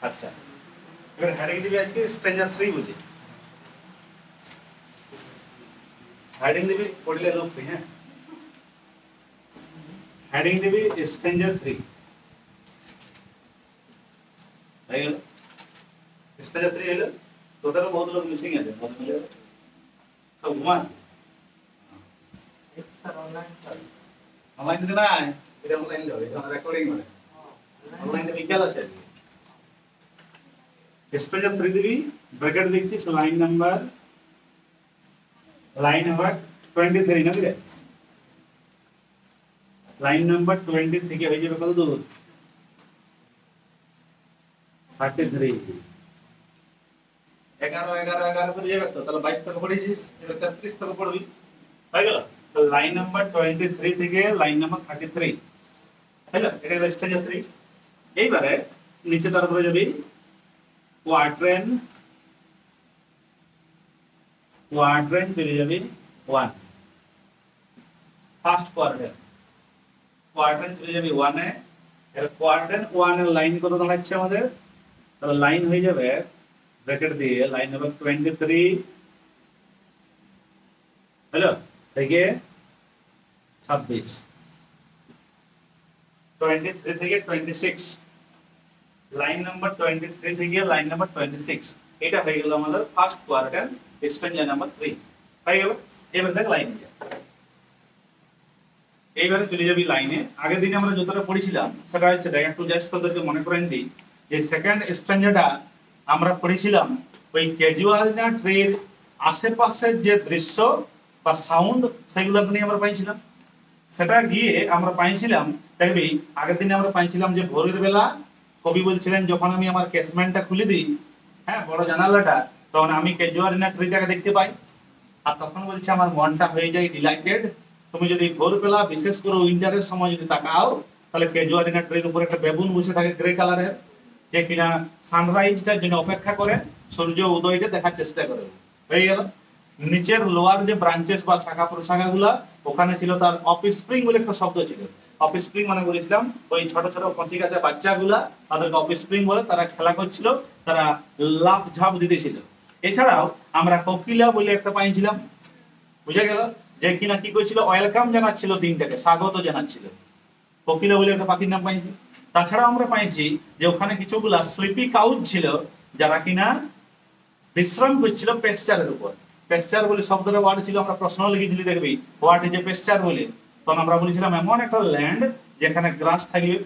আচ্ছা, এবার হেডিং দিবি আজকে স্ট্রেঞ্জার 3 বুঝি। হেডিং দিবি পড়লে লোক ফ্রি। হ্যাঁ, হেডিং দিবি স্ট্রেঞ্জার 3 হয়ে গেল। স্ট্রেঞ্জার 3 হলো তোদেরও বহুত লোক মিসিং আছে, বহুত মিলে সব ঘুমান অনলাইন দিতে নাই, এটা অনলাইন যাবে, এটা রেকর্ডিং হবে অনলাইন বিকাল আছে। স্ট্রেঞ্জার 3 দিবি, ব্র্যাকেট দেখছিস লাইন নাম্বার 23 না রে, লাইন নাম্বার 20 থেকে হয়ে যাবে কত দূর 33, 11 করে যাবে তো, তাহলে 22 থেকে পড়েছিস, এবার 33 থেকে পড়বি, হয়ে গেল। তো লাইন নাম্বার 23 থেকে লাইন নাম্বার 33 হলো, এটা হলো স্ট্রেঞ্জার 3। এইবারে নিচে তারপরে যাবি কোয়াড্রেন্ট চলে যাবি 1, ফার্স্ট কোয়াড্রেন্ট চলে যাবি 1 এ। এর কোয়াড্রেন্ট 1 এর লাইন কত দাঁড়াচ্ছে আমাদের, তাহলে লাইন হয়ে যাবে ব্র্যাকেট দিয়ে লাইন নাম্বার 23 হলো থেকে 26, 23 থেকে 26, লাইন নাম্বার 23 থেকে লাইন নাম্বার 26, এটা হয়ে গেল আমাদের ফার্স্ট কোয়াড্রেন্ট স্ট্রেঞ্জার নাম্বার 3 হয়ে গেল। এবার দেখ লাইন, এইবারে চলে যাবি লাইনে। আগের দিনে আমরা যতটা পড়েছিলাম সেটা হচ্ছে দেখ, একটু জাস্ট তোদেরকে মনে করেন দিই যে সেকেন্ড স্ট্রেঞ্জারটা আমরা পড়েছিলাম ওই ক্যাজুয়ালিনা ট্রির আশেপাশের যে দৃশ্য বা সাউন্ড সেগুলো নিয়ে আমরা পাইছিলাম। সেটা গিয়ে আমরা পাইছিলাম, দেখবি আগের দিনে আমরা পাইছিলাম যে ভোরের বেলা কবি বলছিলেন যখন আমি আমার ক্যাসমেন্টটা খুলে দিই, হ্যাঁ বড় জানালাটা, তখন আমি ক্যাজুয়ালিনা ট্রিটাকে দেখতে পাই, আর তখন বলছে আমার মনটা হয়ে যায় ডিলাইটেড। তুমি যদি ভোরবেলা বিশেষ করে উইন্টারের সময় যদি তাকাও, তাহলে ক্যাজুয়ালিনা ট্রির উপর একটা বেবুন বসে থাকে গ্রে কালারের, যে কিনা সানরাইজটার জন্য অপেক্ষা করে, সূর্য উদয়টা দেখার চেষ্টা করে। হয়ে গেল। নিচের লোয়ার যে ব্রাঞ্চেস বা শাখা প্রশাখাগুলা, ওখানে ছিল তার অফস্প্রিং বলে একটা শব্দ ছিল। অফস্প্রিং মানে বলেছিলাম ওই ছোট ছোট কচি কাঁচা বাচ্চাগুলা, তাদেরকে অফস্প্রিং বলে, তারা খেলা করছিল, তারা লাফ ঝাঁপ দিতেছিল। এছাড়াও আমরা কোকিলা বলে একটা পাইছিলাম, বুঝা গেল, যে কিনা কি করেছিল ওয়েলকাম জানাচ্ছিল, দিনটাকে স্বাগত জানাচ্ছিল। কোকিলা বলে একটা পাখির নাম পাইছি। তাছাড়া আমরা পাইছি যে ওখানে কিছুগুলা স্লিপি কাউজ ছিল, যারা কিনা বিশ্রাম করছিল পেস্চারের উপর। পেস্চার বলে শব্দটা ওয়ার্ড ছিল, আমরা প্রশ্ন লিখেছিলি দেখবি ওয়ার্ড যে পেস্চার বলে, তখন আমরা বলেছিলাম এমন একটা ল্যান্ড যেখানে গ্রাস থাকবে,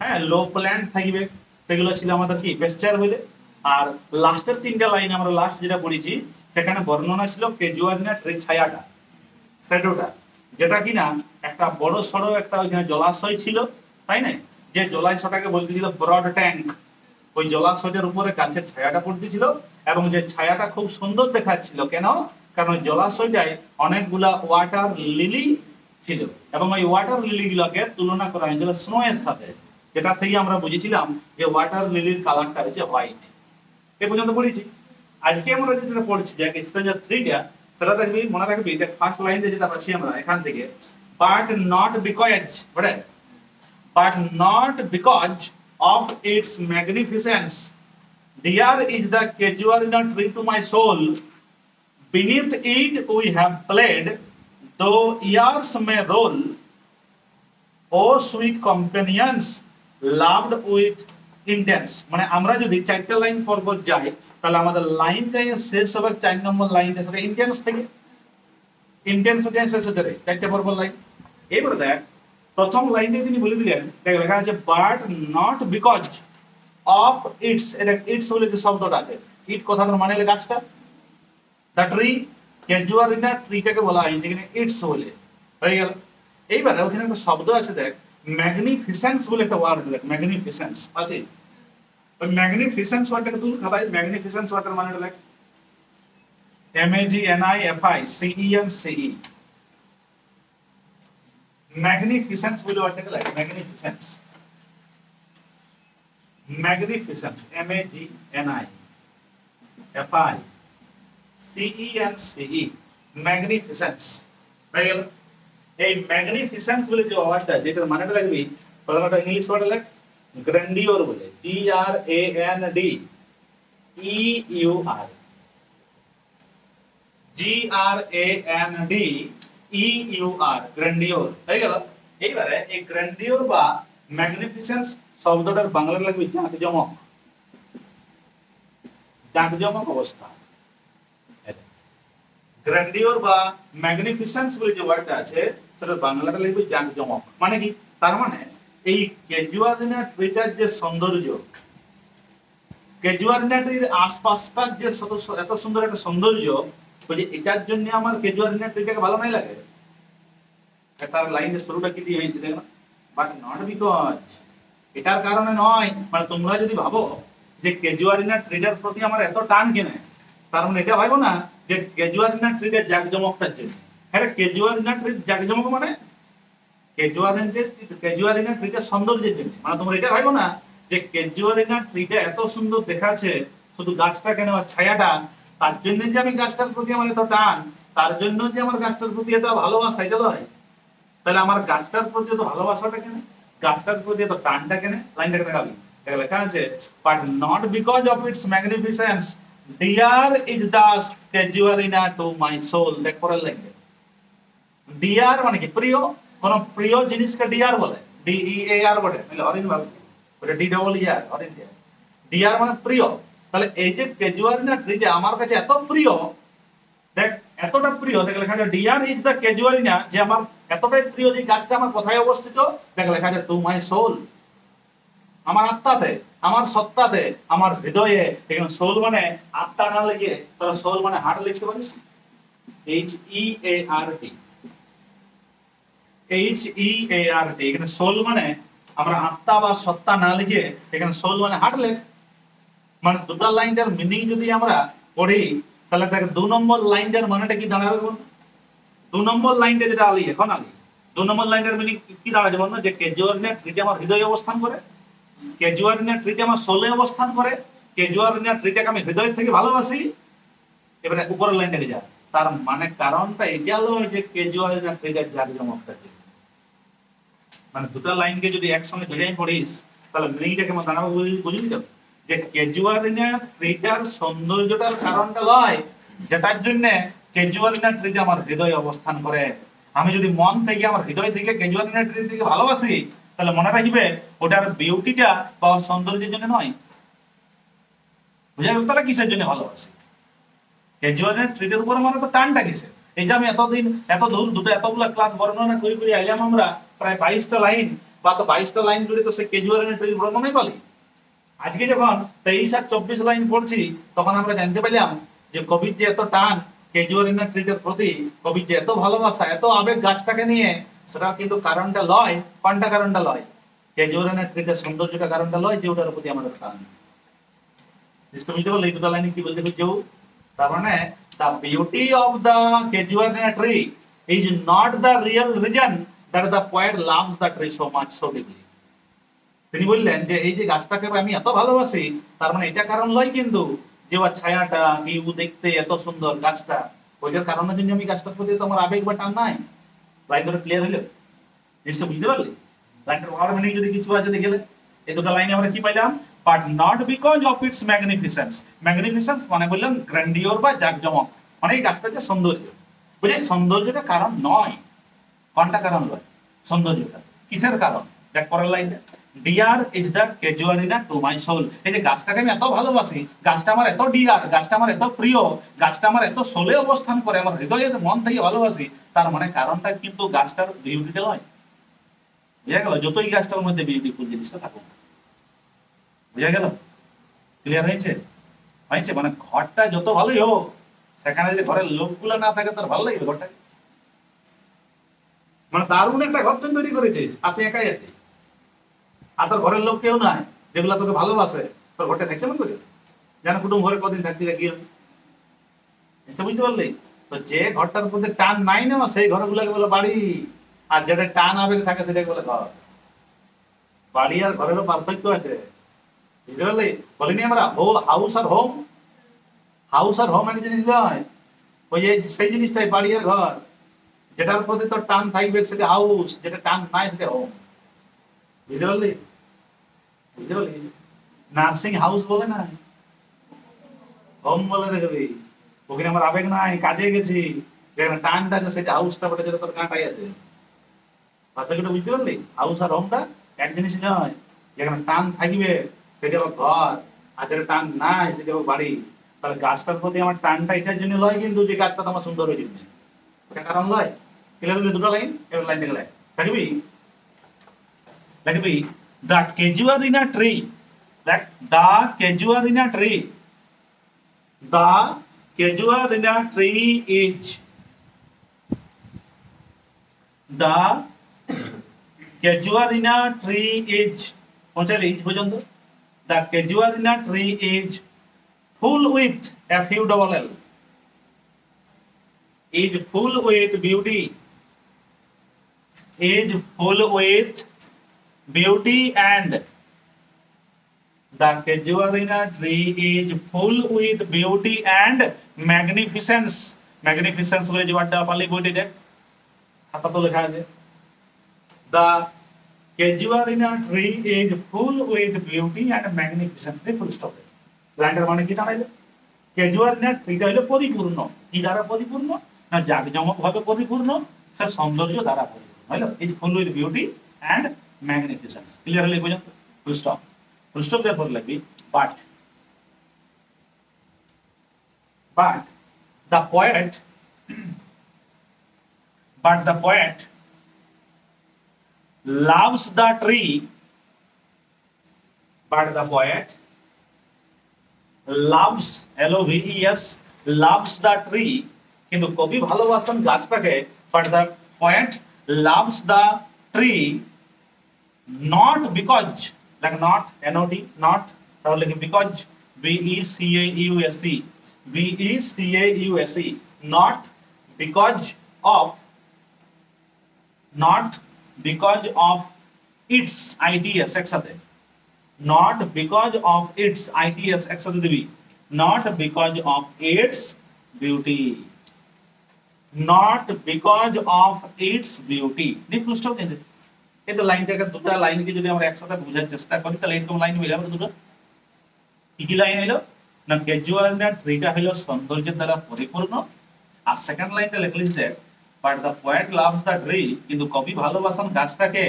হ্যাঁ লো প্ল্যান্ট থাকবে, সেগুলো ছিল আমাদের কি পেস্চার বলে। আর লাস্টের তিনটা লাইন আমরা লাস্ট যেটা পড়েছি সেখানে বর্ণনা ছিল ক্যাজুয়ালিনা ট্রির ছায়াটা, শ্যাডোটা, যেটা কিনা একটা বড় সড়ো একটা ওইখানে জলাশয় ছিল, তাই না, যে জলাশয়টাকে বলতেছিল ব্রড ট্যাঙ্ক। ওই জলাশয়টার উপরে গাছের ছায়াটা পড়তেছিল, এবং যে ছায়াটা খুব সুন্দর দেখাচ্ছিল। কেন? কারণ জলাশয়টায় অনেকগুলা ওয়াটার লিলি ছিল, এবং ওই ওয়াটার লিলি গুলোকে তুলনা করা হয়েছিল স্নো এর সাথে, যেটা থেকে আমরা বুঝেছিলাম যে ওয়াটার লিলির কালারটা হচ্ছে হোয়াইট। এ পর্যন্ত পড়েছি। আজকে আমরা যেটা পড়ছি যে স্ট্রেঞ্জার 3টা, সেটা দেখবি মনে রাখবি যে ফার্স্ট লাইনে যেটা পাচ্ছি আমরা এখান থেকে, but not because of its magnificence, dear is the casuarina tree to my soul, beneath it we have played, though years may roll, oh sweet companions, loved with intense। মানে আমরা যদি চারটা লাইন পরপর যাই, তাহলে আমাদের লাইনটা শেষ হবে 4 নম্বর লাইনটা সেটা ইন্টেন্স থেকে, ইন্টেন্স থেকে শেষ হচ্ছে চারটা পরপর লাইন। এবারে দেখ প্রথম লাইনে তিনি বলে দিলেন, লেখা আছে but not because of it's, এটা ইটস বলে যে শব্দটা আছে, ইট কথাটার মানে হলো গাছটা, দ্য ট্রি, ক্যাজুয়ালিনা ট্রিটাকে বলা হয় যেখানে ইটস বলে, হয়ে গেল। এইবারে ওখানে একটা শব্দ আছে দেখ, ম্যাগনিফিসেন্স বলে একটা ওয়ার্ড আছে দেখ, ম্যাগনিফিসেন্স আছে। ওই ম্যাগনিফিসেন্স ওয়ার্ডটাকে তুই খাতায়, ম্যাগনিফিসেন্স ওয়ার্ডের মানে দেখ MAGNIFICENCE, ম্যাগনিফিসেন্স বলে ওয়ার্ডটাকে লাগে, ম্যাগনিফিসেন্স, ম্যাগনিফিসেন্স MAGNIFICENCE, ম্যাগনিফিসেন্স হয়ে গেল। এই ম্যাগনিফিসেন্স বলে যে ওয়ার্ডটা, যেটার মানেটা লাগবে প্রথমটা ইংলিশ ওয়ার্ড লাগ গ্র্যান্ডিওর বলে, GRANDEUR, GRANDEUR, গ্র্যান্ডিওর হয়ে গেল। এইবারে এই গ্র্যান্ডিওর বা ম্যাগনিফিসেন্স শব্দটার বাংলা লাগবে জাঁকজমক, জাঁকজমক অবস্থা। গ্র্যান্ডিওর বা ম্যাগনিফিসেন্স বলে যে ওয়ার্ডটা আছে সেটা বাংলাটা লিখবে জাঁকজমক। মানে কি? তার মানে এই ক্যাজুয়ালিনা ট্রিটার যে সৌন্দর্য, ক্যাজুয়ালিনা ট্রির আশপাশটার যে এত সুন্দর একটা সৌন্দর্য, বলছে এটার জন্য আমার ক্যাজুয়ালিনা ট্রিটাকে ভালো নাই লাগে। তার লাইনের শুরুটা কি দিয়ে হয়েছে দেখো, বাট নট বিকজ, এটার কারণে নয়। মানে তোমরা যদি ভাবো যে ক্যাজুয়ালিনা ট্রিটার প্রতি আমার এত টান কেনে, তার মানে এটা ভাবো না যে ক্যাজুয়ালিনা ট্রিটের জাঁকজমকটার জন্য। হ্যাঁ, ক্যাজুয়ালিনা ট্রিট জাঁকজমক মানে ক্যাজুয়ালিনা ট্রিটের সৌন্দর্যের জন্য। মানে তোমরা এটা ভাবো না যে ক্যাজুয়ালিনা ট্রিটা এত সুন্দর দেখাচ্ছে শুধু গাছটা কেন আর ছায়াটা, তার জন্য যে আমি গাছটার প্রতি আমার এত টান, তার জন্য যে আমার গাছটার প্রতি এত ভালোবাসা, এটা নয়। তাহলে আমার গাছটার প্রতি এত ভালোবাসাটা কেন, গাছটার প্রতি এত টানটা কেন? লাইনটাকে দেখাবি, লেখা আছে but not because of its magnificence dear is the casuarina to my soul. দেখ পরের লাইন, ডিয়ার মানে কি? প্রিয়। কোন প্রিয় জিনিসকে ডিয়ার বলে, DEAR বলে, মানে অরিন ভাবে ওটা DEER, অরিন ডিয়ার মানে প্রিয়। তাহলে এই যে ক্যাজুয়ালিনা ট্রিটা আমার কাছে এত প্রিয়, দেখ এতটা প্রিয়, দেখ লেখা আছে ডিয়ার ইজ দ্য ক্যাজুয়ালিনা, যে আমার এতটাই প্রিয় যে গাছটা আমার কোথায় অবস্থিত, দেখ লেখা আছে টু মাই সোল, আমার আত্মাতে, আমার সত্তাতে, আমার হৃদয়ে। এখানে সোল মানে আত্মা না লিখে তোরা সোল মানে হার্ট লিখতে পারিস, HEART, HEART। এখানে সোল মানে আমরা আত্মা বা সত্তা না লিখে এখানে সোল মানে হার্ট লেখ। মানে দুটো লাইনটার মিনিং যদি আমরা পড়ি, তাহলে দেখ 2 নম্বর লাইনটার মানেটা কি দাঁড়াবে বল? 2 নম্বর লাইনটা যেটা আলি এখন আলি, 2 নম্বর লাইনটার মিনিং কি দাঁড়াবে বল না? যে ক্যাজুয়ালিনা ট্রিটা আমার হৃদয়ে অবস্থান করে, ক্যাজুয়ালিনা ট্রিটা আমার সোলে অবস্থান করে, ক্যাজুয়ালিনা ট্রিটাকে আমি হৃদয় থেকে ভালোবাসি। এবারে উপরের লাইনটাকে যা, তার মানে কারণটা এটা হলো যে ক্যাজুয়ালিনা ট্রিটার জাঁকজমকটা। মানে দুটো লাইনকে যদি একসঙ্গে জড়িয়ে পড়িস তাহলে মিনিংটা কেমন দাঁড়াবে বুঝলি তো? যে ক্যাজুয়ালিনা ট্রিটার সৌন্দর্যটার কারণটা লয়, যেটার জন্য ক্যাজুয়ালিনা ট্রিটা আমার হৃদয়ে অবস্থান করে। আমি যদি মন থেকে আমার হৃদয় থেকে ক্যাজুয়ালিনা ট্রিটাকে ভালোবাসি, তাহলে মনে রাখবে ওটার বিউটিটা বা সৌন্দর্যের জন্য নয়। বুঝা গেল? তাহলে কিসের জন্য ভালোবাসি? ক্যাজুয়ালিনা ট্রিটের উপর আমার তো টানটা কিসের? এই যে আমি এতদিন এত দূর দুটো এতগুলা ক্লাস বর্ণনা করে করে আইলাম আমরা, প্রায় 22টা লাইন বা তো 22টা লাইন জুড়ে তো সে ক্যাজুয়ালিনা ট্রির বর্ণনাই পালি। আজকে যখন 23 আর 24 লাইন পড়ছি, তখন আমরা জানতে পারলাম যে কবির যে এত টান ক্যাজুয়ালিনা ট্রিটের প্রতি, কবির যে এত ভালোবাসা, এত আবেগ গাছটাকে নিয়ে, সেটা কিন্তু কারণটা লয়। কোনটা কারণটা লয়? ক্যাজুয়ালিনা ট্রিটের সৌন্দর্যটা কারণটা লয়, যে ওটার প্রতি আমাদের টান। বুঝতে পারলে এই দুটো লাইনে কি বলতে খুঁজছো? তার মানে the beauty of the casuarina tree is not the real reason that the poet loves the tree so much, so deeply. তিনি বললেন যে এই যে গাছটাকে আমি এত ভালোবাসি, তার মানে এটা কারণ লয় কিন্তু যে ওর ছায়াটা ভিউ দেখতে এত সুন্দর গাছটা, ওইটার কারণের জন্য আমি গাছটার প্রতি তো আমার আবেগ বা টান নাই। লাইন ধরে ক্লিয়ার হলো? জিনিসটা বুঝতে পারলি? লাইনটার আর মিনিং যদি কিছু আছে দেখলে এই দুটো লাইনে আমরা কি পাইলাম? But not because of its magnificence. Magnificence মানে বললাম গ্র্যান্ডিওর বা জাঁকজমক, মানে এই গাছটার যে সৌন্দর্য, বুঝলি? সৌন্দর্যটা কারণ নয়। কোনটা কারণ নয়? সৌন্দর্যটা। কিসের কারণ? দেখ পরের লাইনটা, dear is the casuarina to my soul. এই যে গাছটাকে আমি এত ভালোবাসি, গাছটা আমার এত ডিয়ার, গাছটা আমার এত প্রিয়, গাছটা আমার এত সোলে অবস্থান করে, আমার হৃদয়ে মন থেকে ভালোবাসি, তার মানে কারণটা কিন্তু গাছটার বিউটিটা নয়। বুঝা গেল? যতই গাছটার মধ্যে বিউটিফুল জিনিসটা থাকুক। বুঝা গেল? ক্লিয়ার হয়েছে? হয়েছে? মানে ঘরটা যত ভালোই হোক, সেখানে যদি ঘরের লোকগুলো না থাকে তার ভালো লাগবে ঘরটা? মানে দারুণ একটা ঘর তুই তৈরি করেছিস, আপনি একাই আছিস, আর তোর ঘরের লোক কেউ নাই যেগুলা তোকে ভালোবাসে, তোর ঘরটা থাকছে মনে করি যেন কুটুম ঘরে কদিন থাকছি দেখি। বুঝতে পারলি তো? যে ঘরটার মধ্যে টান নাই না, সেই ঘরগুলোকে বলে বাড়ি, আর যেটা টান আবেগ থাকে সেটাকে বলে ঘর। বাড়ি আর ঘরেরও পার্থক্য আছে, বুঝতে পারলি? বলিনি আমরা হাউস আর হোম, হাউস আর হোম এক জিনিস নয়। ওই যে সেই জিনিসটাই বাড়ি আর ঘর, যেটার প্রতি তোর টান থাকবে সেটা হাউস, যেটা টান নাই সেটা হোম। বুঝতে পারলি? বুঝতে পারলি? নার্সিং হাউস বলে না, হোম বলে দেখবি, ওখানে আমার আবেগ নাই, কাজে গেছি, যেখানে টানটা আছে সেটা হাউসটা বটে, যেটা তোর কাঁটাই আছে। পার্থক্যটা বুঝতে পারলি? হাউস আর হোমটা এক জিনিস নয়। যেখানে টান থাকবে সেটা আবার ঘর, আর যেটা টান নাই সেটা আবার বাড়ি। তাহলে গাছটার প্রতি আমার টানটা এটার জন্য লয়, কিন্তু যে গাছটা তো আমার সুন্দর হয়ে যাবে, ওটা কারণ লয়। ক্লিয়ার হলে দুটো লাইন, এবার লাইন দেখলে থাকবি লাগবি the casuarina tree, that the casuarina tree, the casuarina tree is the casuarina tree is পৌঁছালে ইজ পর্যন্ত। the casuarina tree is full with a few double L, is full with beauty, is full with beauty, and the casuarina tree is full with beauty and magnificence. Magnificence বলে যে ওয়ার্ডটা পারলে বইতে দেখ, হাতা তো লেখা আছে। The casuarina tree is full with beauty and magnificence. the full stop. লাইনটার মানে কি দাঁড়াইলো? ক্যাজুয়ারিনা ট্রিটা হলো পরিপূর্ণ। কি দ্বারা পরিপূর্ণ? না জাঁকজমক ভাবে পরিপূর্ণ, সে সৌন্দর্য দ্বারা পরিপূর্ণ। হলো is full with beauty and magnificence. Clear হলে বুঝাস? Full stop. ফুল স্টপ দেওয়ার পর লিখবি but the poet but the poet loves the tree, but the poet loves, L-O-V-E-S, loves the tree, কিন্তু কবি ভালোবাসেন গাছটাকে, but the poet loves the tree not because, like not, N-O-T, not, তাহলে কি because, B-E-C-A-U-S-E, B-E-C-A-U-S-E, not because of, not because of its ideas, একসাথে, not because of its ideas, একসাথে দিবি, not because of its beauty, not because of its beauty, the full stop দিয়ে দে। এই তো লাইনটাকে, দুটো লাইনকে যদি আমরা একসাথে বোঝার চেষ্টা করি তাহলে এরকম লাইন হয়ে যাবে দুটো। কি কি লাইন হলো? না ক্যাজুয়ারিনা ট্রিটা হলো সৌন্দর্যের দ্বারা পরিপূর্ণ, আর সেকেন্ড লাইনটা লিখলিস দেখ but the poet loves the tree, কিন্তু কবি ভালোবাসেন গাছটাকে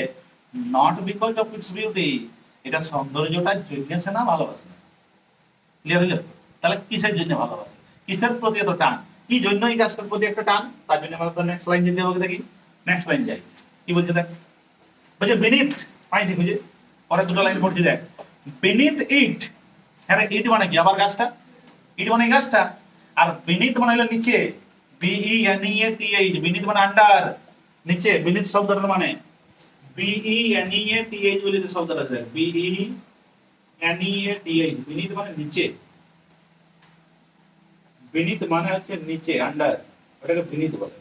not because of it's beauty, এটা সৌন্দর্যটার জন্য সে না ভালোবাসে। ক্লিয়ার হলো? তাহলে কিসের জন্য ভালোবাসে, কিসের প্রতি এত টান, কি জন্য এই গাছটার প্রতি একটা টান, তার জন্য আমরা তো নেক্সট লাইন যেতে হবে। দেখি নেক্সট লাইন যাই, কি বলছে দেখ, বলছে বিনিথ, পাইছি খুঁজে, পরে দুটো লাইন পড়ছি দেখ, বিনিথ ইট, হ্যাঁ ইট মানে কি, আবার গাছটা, ইট মানে গাছটা, আর বিনিথ মানে হলো নিচে, B-E-N-E-A-T-H, বিনিথ মানে আন্ডার, নিচে, বিনিথ শব্দটার মানে B-E-N-E-A-T-H বলে যে শব্দটা আছে, B-E-N-E-A-T-H, বিনিথ মানে নিচে, বিনিথ মানে হচ্ছে নিচে, আন্ডার, ওটাকে বিনিথ বলে।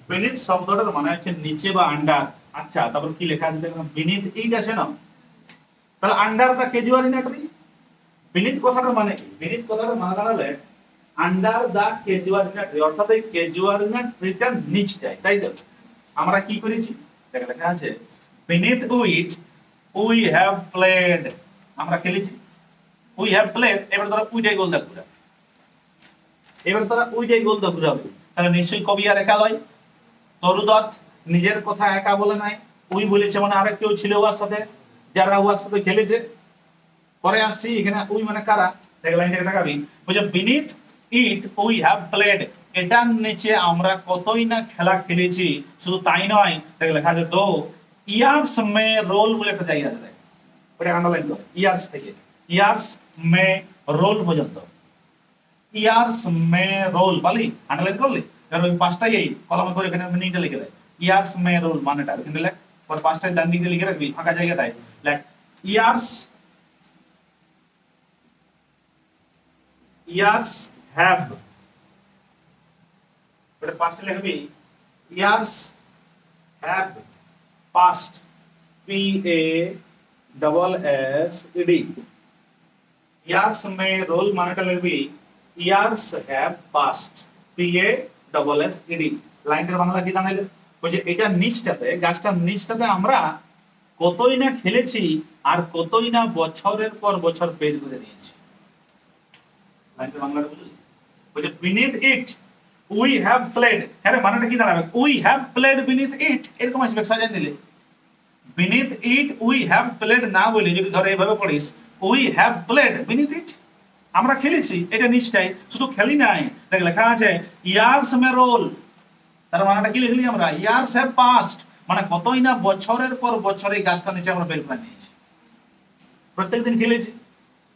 বিনিথ শব্দটার মানে হচ্ছে নিচে বা আন্ডার। আচ্ছা, তারপর কি লেখা আছে দেখুন, বিনিথ ইট আছে না, তাহলে আন্ডার দা ক্যাজুয়ারিনা ট্রি, বিনিথ কথাটার মানে কি? বিনিথ কথাটার মানে দাঁড়াবে আন্ডার দা ক্যাজুয়ারিনা ট্রি, অর্থাৎ এই ক্যাজুয়ারিনা ট্রিটার নিচটায়, তাই তো? আমরা কি করেছি দেখো, লেখা আছে beneath it we have played, আমরা খেলেছি, উই হ্যাভ প্লেড। এবার তোরা উইটাই গোল দাগ ঘুরা, এবার তোরা উইটাই গোল দাগ ঘুরাবে, তাহলে নিশ্চয়ই কবি আর একা লয়, তরুদত্ত নিজের কথা একা বলে নাই, উই বলেছে মানে আরেক কেউ ছিল ওর সাথে, যারা ওর সাথে খেলেছে। পরে আসছি এখানে উই মানে কারা, দেখ লাইনটাকে দেখাবি, বলছে beneath it we have played, এটার নিচে আমরা কতই না খেলা খেলেছি। শুধু তাই নয়, দেখ লেখা আছে তো ইয়ার্স মে রোল বলে একটা জায়গা আছে, ওটা আন্ডারলাইন করে, ইয়ার্স থেকে ইয়ার্স মে রোল পর্যন্ত, ইয়ার্স মে রোল পালি আন্ডারলাইন করলি, কারণ ওই পাঁচটাই এই কলমে করে এখানে মিনিংটা লিখে দেয়, ইয়ার্স মে রোল মানেটা এখানে লেখ, পর পাঁচটাই ডান দিকে লিখে রাখবি ফাঁকা জায়গাটায়, লেখ ইয়ার্স, ইয়ার্স হ্যাভ, ওটা পাঁচটা লিখবি, years have passed, P-A-S-S-E-D, years may roll মানেটা লিখবি ইয়ার্স হ্যাভ পাস্ট, P-A-S-S-E-D। লাইনটার বাংলা কি জানাইলে, বলছে এটা নিচটাতে, গাছটার নিচটাতে আমরা কতই না খেলেছি আর কতই না বছরের পর বছর পেট করে দিয়েছি। লাইনটা বাংলাটা বুঝলি? বলছে beneath it we have played, হ্যাঁ মানেটা কি দাঁড়াবে? উই হ্যাভ প্লেড বিনিথ ইট, এরকম আসবে সাজাই দিলে। Beneath it we have played না বলে যদি ধরে এইভাবে পড়িস উই হ্যাভ প্লেড বিনিথ ইট, আমরা খেলেছি এটা নিশ্চয়, শুধু খেলি নাই, লেখা আছে ইয়ার্স মে রোল, তার মানেটা কি লিখলি আমরা? ইয়ার্স হ্যাভ পাস্ট, মানে কতই না বছরের পর বছর এই গাছটা নিচে আমরা বের করে নিয়েছি। প্রত্যেকদিন খেলেছি,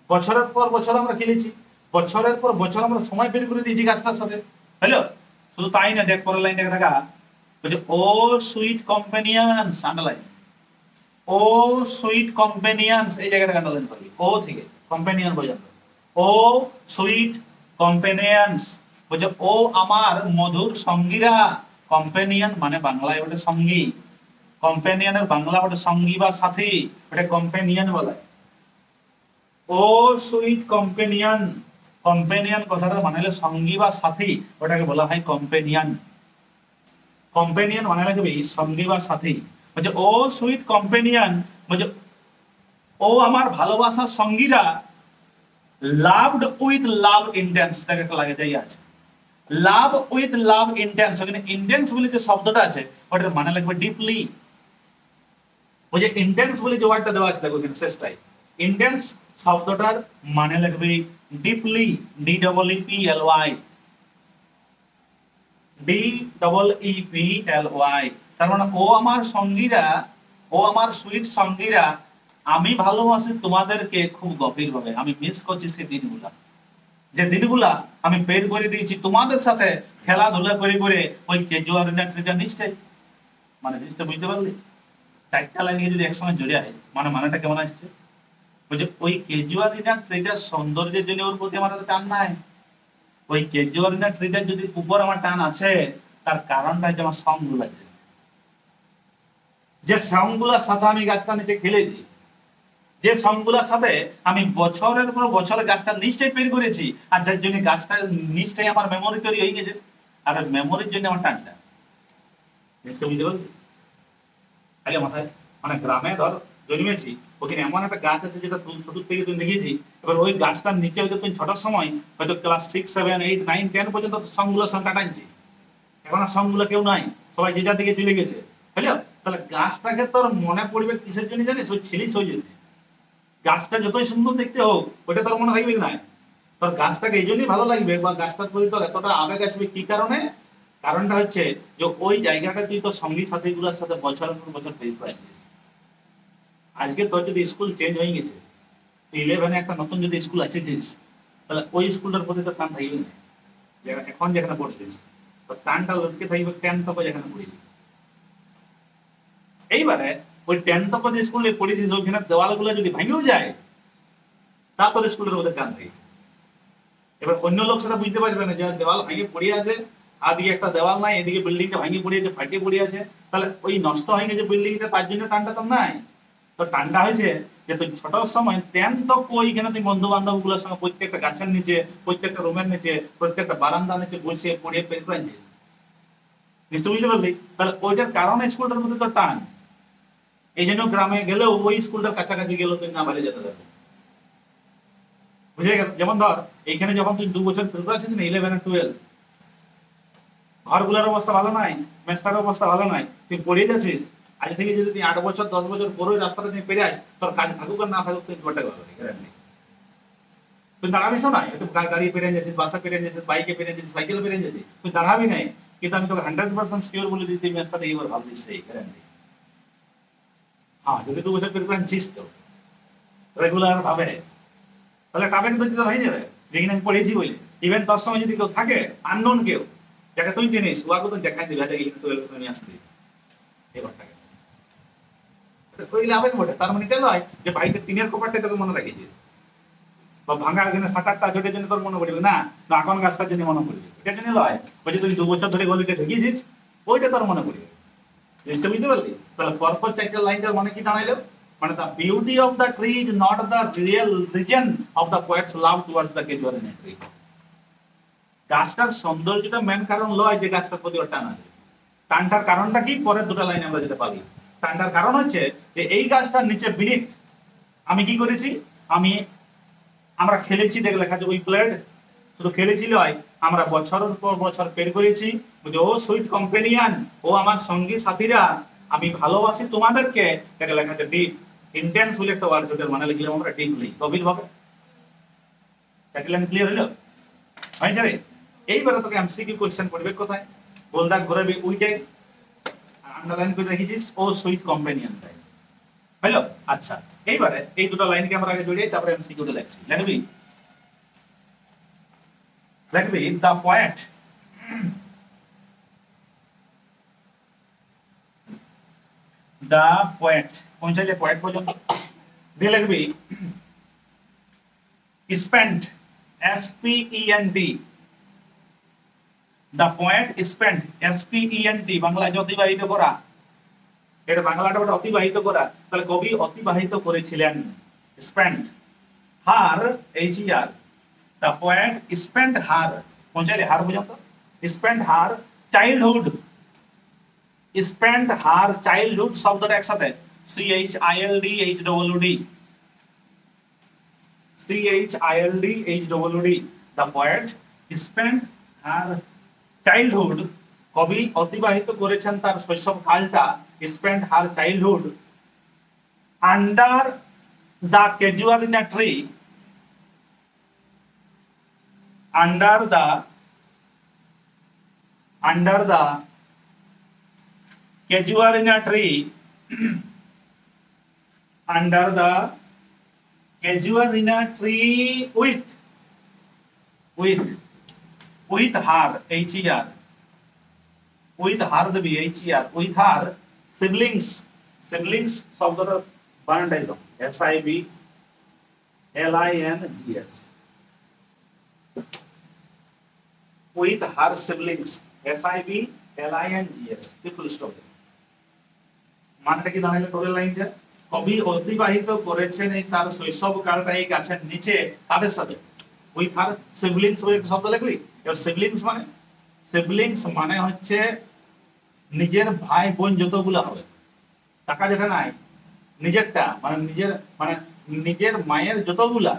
বছরের পর বছর আমরা খেলেছি, বছরের পর বছর আমরা সময় বের করে দিয়েছি গাছটার সাথে। হ্যালো, শুধু তাই না, দেখ পরের লাইনটা দেখা, বলছে ও সুইট কম্পেনিয়নস, আন্ডারলাইন, ও সুইট কম্পেনিয়নস, এই জায়গাটা আন্ডারলাইন করবি, ও থেকে কম্পেনিয়ন বোঝানো, ও সুইট কম্পেনিয়নস, বলছে ও আমার মধুর সঙ্গীরা, কম্পেনিয়ন মানে বাংলায় ওটা সঙ্গী, কম্পেনিয়নের বাংলা ওটা সঙ্গী বা সাথী, ওটা কম্পেনিয়ন বলে। ও সুইট কম্পেনিয়ন, কম্পেনিয়ন কথাটা মানে হলো সঙ্গী বা সাথী, ওটাকে বলা হয় কম্পেনিয়ন। কম্পেনিয়ন মানে লাগবে সঙ্গী বা সাথী। বলছে ও সুইট কম্পেনিয়ন, বলছে ও আমার ভালোবাসার সঙ্গীরা, লাভড উইথ লাভ ইন্টেন্স, তাকে একটা লাগে যাই আছে, লাভ উইথ লাভ ইন্টেন্স, ওখানে ইন্টেন্স বলে যে শব্দটা আছে ওটার মানে লাগবে ডিপলি। ওই যে ইন্টেন্স বলে যে ওয়ার্ডটা দেওয়া আছে দেখো এখানে শেষটাই, ইন্টেন্স শব্দটার মানে লাগবে deeply, D double E P L Y, D double E P L Y, তার মানে ও আমার সঙ্গীরা, ও আমার সুইট সঙ্গীরা, আমি ভালোবাসি তোমাদেরকে খুব গভীরভাবে, আমি মিস করছি সেই দিনগুলা, যে দিনগুলা আমি বের করে দিয়েছি তোমাদের সাথে খেলাধুলা করে করে ওই কেজুয়াল ট্রিটা নিশ্চয়, মানে জিনিসটা বুঝতে পারলি? চারটা লাইন যদি একসঙ্গে জড়ে হয় মানে মানেটা কেমন আসছে? বলছে ওই কেজুয়াল ট্রিটার সৌন্দর্যের জন্য ওর প্রতি আমার টান নাই, ওই কেজুয়াল ট্রিটার যদি উপর আমার টান আছে তার কারণটা হচ্ছে আমার সং গুলা, যে সং গুলার সাথে আমি গাছটা নিচে খেলেছি, যে সংগুলার সাথে আমি বছরের পর বছর গাছটা নিশ্চয়ই পের করেছি, আর যার জন্য গাছটা নিশ্চয়ই আমার মেমোরি তৈরি হয়ে গেছে, আর মেমোরির জন্য আমার টানটা নিশ্চয় বুঝতে পারলি? তাহলে মাথায় মানে গ্রামে ধর জন্মেছি, ওখানে এমন একটা গাছ আছে যেটা ছোট থেকে তুমি দেখেছি, এবার ওই গাছটার নিচে হয়তো তুমি ছোটার সময় হয়তো ক্লাস 6, 7, 8, 9, 10 পর্যন্ত সংগুলোর সঙ্গে টানছি, এখন আর সংগুলো কেউ নাই, সবাই যে যার দিকে চলে গেছে, বুঝলো? তাহলে গাছটাকে তোর মনে পড়বে কিসের জন্য জানিস? ওই ছিলিস ওই জন্য, গাছটা যতই সুন্দর দেখতে হোক ওটা তোর মনে থাকবে না, তোর গাছটাকে এই জন্যই ভালো লাগবে বা গাছটার প্রতি তোর এতটা আবেগ আসবে, কি কারণে? কারণটা হচ্ছে যে ওই জায়গাটা তুই তোর সঙ্গী সাথী গুলোর সাথে বছরের পর বছর পেয়ে পাচ্ছিস। আজকে তোর যদি স্কুল চেঞ্জ হয়ে গেছে, 11 একটা নতুন যদি স্কুল আছেছিস, তাহলে ওই স্কুলটার প্রতি তোর টান থাকবে না, এখন যেখানে পড়ছিস তোর টানটা লটকে থাকবে 10 তক যেখানে পড়িলি। এইবারে ওই 10 তক যে স্কুলে পড়েছিস ওইখানে দেওয়ালগুলো যদি ভাঙেও যায় তা তোর স্কুলের ওদের টান থাকবে। এবার অন্য লোক সেটা বুঝতে পারবে না যে দেওয়াল ভেঙে পড়ে আছে, আর দিকে একটা দেওয়াল নাই, এদিকে বিল্ডিংটা ভেঙে পড়ে আছে, ফাটিয়ে পড়ে আছে, তাহলে ওই নষ্ট হয়ে গেছে বিল্ডিংটা, তার জন্য টানটা তো নাই। তো টানটা হয়েছে যে তুই ছোট সময় 10 তক ওইখানে তুই বন্ধু বান্ধব গুলোর সঙ্গে প্রত্যেকটা গাছের নিচে, প্রত্যেকটা রুমের নিচে, প্রত্যেকটা বারান্দার নিচে বসে পড়িয়ে পেরে করেছিস, নিশ্চয় বুঝতে পারলি? তাহলে ওইটার কারণে স্কুলটার মধ্যে তো টান, এই জন্য গ্রামে গেলেও ওই স্কুলটার কাছাকাছি গেলেও তুই না ভালো যেতে পারবি, বুঝে গেল? যেমন ধর এইখানে যখন তুই 2 বছর ফেল করেছিস না 11 আর 12, ঘরগুলোর অবস্থা ভালো নাই, মেস্টার অবস্থা ভালো নাই, তুই পড়ে যাচ্ছিস, আজ থেকে যদি তুই 8 বছর 10 বছর পরে ওই রাস্তাটা তুই পেরে আস, তোর কাজ থাকুক আর না থাকুক তুই ঘটে গেল, তুই দাঁড়াবিস না, তুই গাড়ি পেরে যাচ্ছিস, বাসা পেরে যাচ্ছিস, বাইকে পেরে যাচ্ছিস, সাইকেল পেরে যাচ্ছিস, তুই দাঁড়াবি নাই, কিন্তু আমি তোকে 100% শিওর বলে দিচ্ছি মেস্টারটা এইবার ভাবছিস সেই গ্যারান্টি। হ্যাঁ যদি 2 বছর পেরে আনছিস তো রেগুলার ভাবে, তাহলে টাকা কিন্তু দিতে হয়ে যাবে, যেখানে আমি পড়েছি বলে। ইভেন তোর সময় যদি কেউ থাকে আননোন কেউ যাকে তুই চিনিস, ওয়াকে তুই দেখাই দিবি, এটা 11 নিয়ে আসবি এই ঘরটাকে, কইলে আবেগ বটে, তার মানে এটা নয় যে বাড়িতে টিনের কপারটা তোকে মনে রাখিছি, বা ভাঙা এখানে 7-8টা ছোটের জন্য তোর মনে পড়বে না, না এখন গাছটার জন্য মনে পড়বে, এটার জন্য নয়, ওই যে তুই 2 বছর ধরে গলিটা ঢেকেছিস ওইটা তোর মনে পড়বে, জিনিসটা বুঝতে পারলি? তাহলে পরপর 4টা লাইনটার মানে কি দাঁড়াইলো? মানে the beauty of the tree is not the real reason of the poet's love towards the casuarina tree. গাছটার সৌন্দর্যটা মেন কারণ লয় যে গাছটার প্রতি ওর টান আছে, টানটার কারণটা কি পরের 2টা লাইনে আমরা যেটা পাবি, ঠান্ডার কারণ হচ্ছে যে এই গাছটার নিচে বিনিত আমি কি করেছি, আমরা খেলেছি, দেখে লেখা আছে উই প্লেড, শুধু খেলেছি নয়, আমরা বছরের পর বছর পের করেছি যে ও সুইট কম্পেনিয়ান, ও আমার সঙ্গী সাথীরা, আমি ভালোবাসি তোমাদেরকে, দেখে লেখা আছে ডিপ। ইন্টেন্স বলে একটা ওয়ার্ড, যেটার মানে লিখলাম আমরা ডিপলি, গভীরভাবে। ক্লিয়ার হলো? হয়েছে রে? এইবারে তোকে এমসিকিউ কোশ্চেন পড়বে কোথায়, গোলদাগ ঘুরাবি উইটে, আন্ডারলাইন করে রেখেছিস ও সুইট কম্পেনিয়ন তাই হলো। আচ্ছা, এইবারে এই দুটো লাইনকে আমরা আগে জড়িয়ে তারপরে এমসিকিউতে লিখছি। লিখবি দ্য পয়েন্ট, দ্য পয়েন্ট পৌঁছাইলে পয়েন্ট পর্যন্ত দিয়ে লিখবি spent, SPENT, the poet spent, SPENT, বাংলায় অতিবাহিত করা, এটা বাংলাটা ওটা অতিবাহিত করা, তাহলে কবি অতিবাহিত করেছিলেন, spent, her HER, the poet spent her, পৌঁছাইলে হার পর্যন্ত, spent her childhood, spent her childhood শব্দটা একসাথে CHILDHWD, CHILDHWD, the poet spent her childhood, কবি অতিবাহিত করেছেন তার শৈশবকালটা, spent her childhood under the casuarina tree, under the casuarina tree, under the casuarina tree with her HER, with her the HER, with her siblings, siblings শব্দটা বানানটাই দাও, SIBLINGS, with her siblings, SIBLINGS, full stop. মানেটা কি দাঁড়াইলো total লাইনটা, কবি অতিবাহিত করেছেন এই তার শৈশবকালটা এই গাছের নিচে তাদের সাথে, উইথ হার সিবলিংস বলে একটা শব্দ লিখলি। এবার সিবলিংস মানে হচ্ছে নিজের ভাই বোন যতগুলো হবে, টাকা যেটা নাই নিজেরটা, মানে নিজের মায়ের যতগুলা,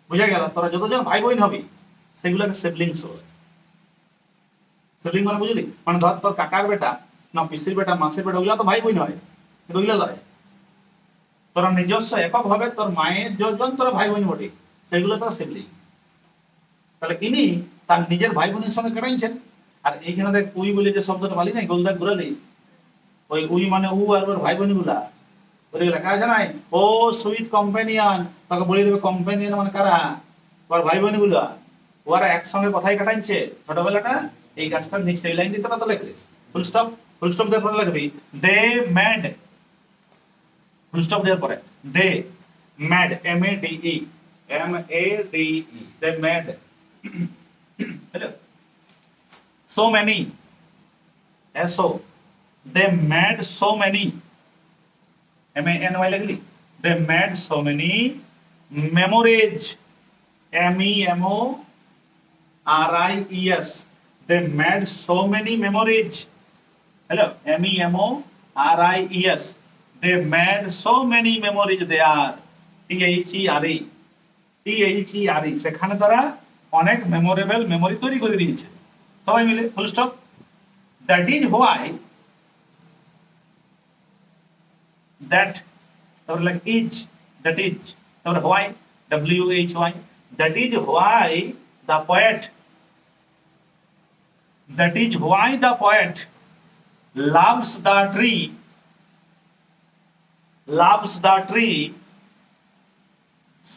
বুঝা গেল, তোরা যতজন ভাই বোন হবি সেগুলোকে সিবলিংস বলে। সিবলিং মানে বুঝলি, মানে ধর তোর কাকার বেটা না পিসির বেটা মাসির বেটা, ওগুলা তো ভাই বোন হয়, ওইগুলো ধরে তোরা নিজস্ব একক ভাবে তোর মায়ের যজন তোরা ভাই বোন বটে, সেগুলো তোর সিবলিং। তাহলে ইনি তার নিজের ভাই বোনের সঙ্গে কাটাইছেন। আর এইখানে দেখ উই বলে যে শব্দটা বলি নাই, গোলজাক ঘুরালি, ওই উই মানে উ আর ওর ভাই বোন গুলা, ওই লেখা আছে নাই, ও সুইট কম্পেনিয়ন, তাকে বলে দেবে কম্পেনিয়ন মানে কারা, ওর ভাই বোন গুলা, ওরা একসঙ্গে কথাই কাটাইছে ছোটবেলাটা, এই গাছটার নিচে এই লাইন দিতে পারতো লিখলিস, ফুল স্টপ দেওয়ার পরে লিখবি দে ম্যাড, ফুল স্টপ দেওয়ার পরে they made, MADE, they made, hello, so many, so they made so many, MANY লিখলি, they made so many memories, MEMORIES, they made so many memories, hello, MEMORIES, they made so many memories there, THERE, সেখানে তারা অনেক memorable memory তৈরি করে দিয়েছে সবাই মিলে, full stop. That is why, that তারপরে লাইক ইজ, দ্যাট ইজ তারপরে why, WHY, that is why the poet, that is why the poet loves the tree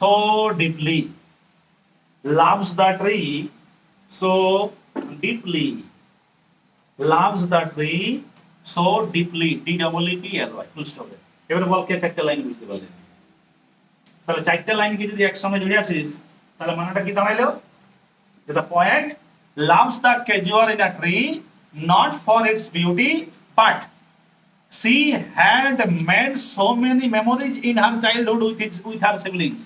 so deeply, loves the tree so deeply, loves the tree so deeply, DEEPLY, full stop. এবারে বল কে চারটা line বুঝতে পারলেন? তাহলে চারটা line কি যদি একসঙ্গে জুড়ে আসিস তাহলে মানেটা কি দাঁড়াইলো, যে the poet loves the casuarina tree not for its beauty but she had made so many memories in her childhood with her siblings.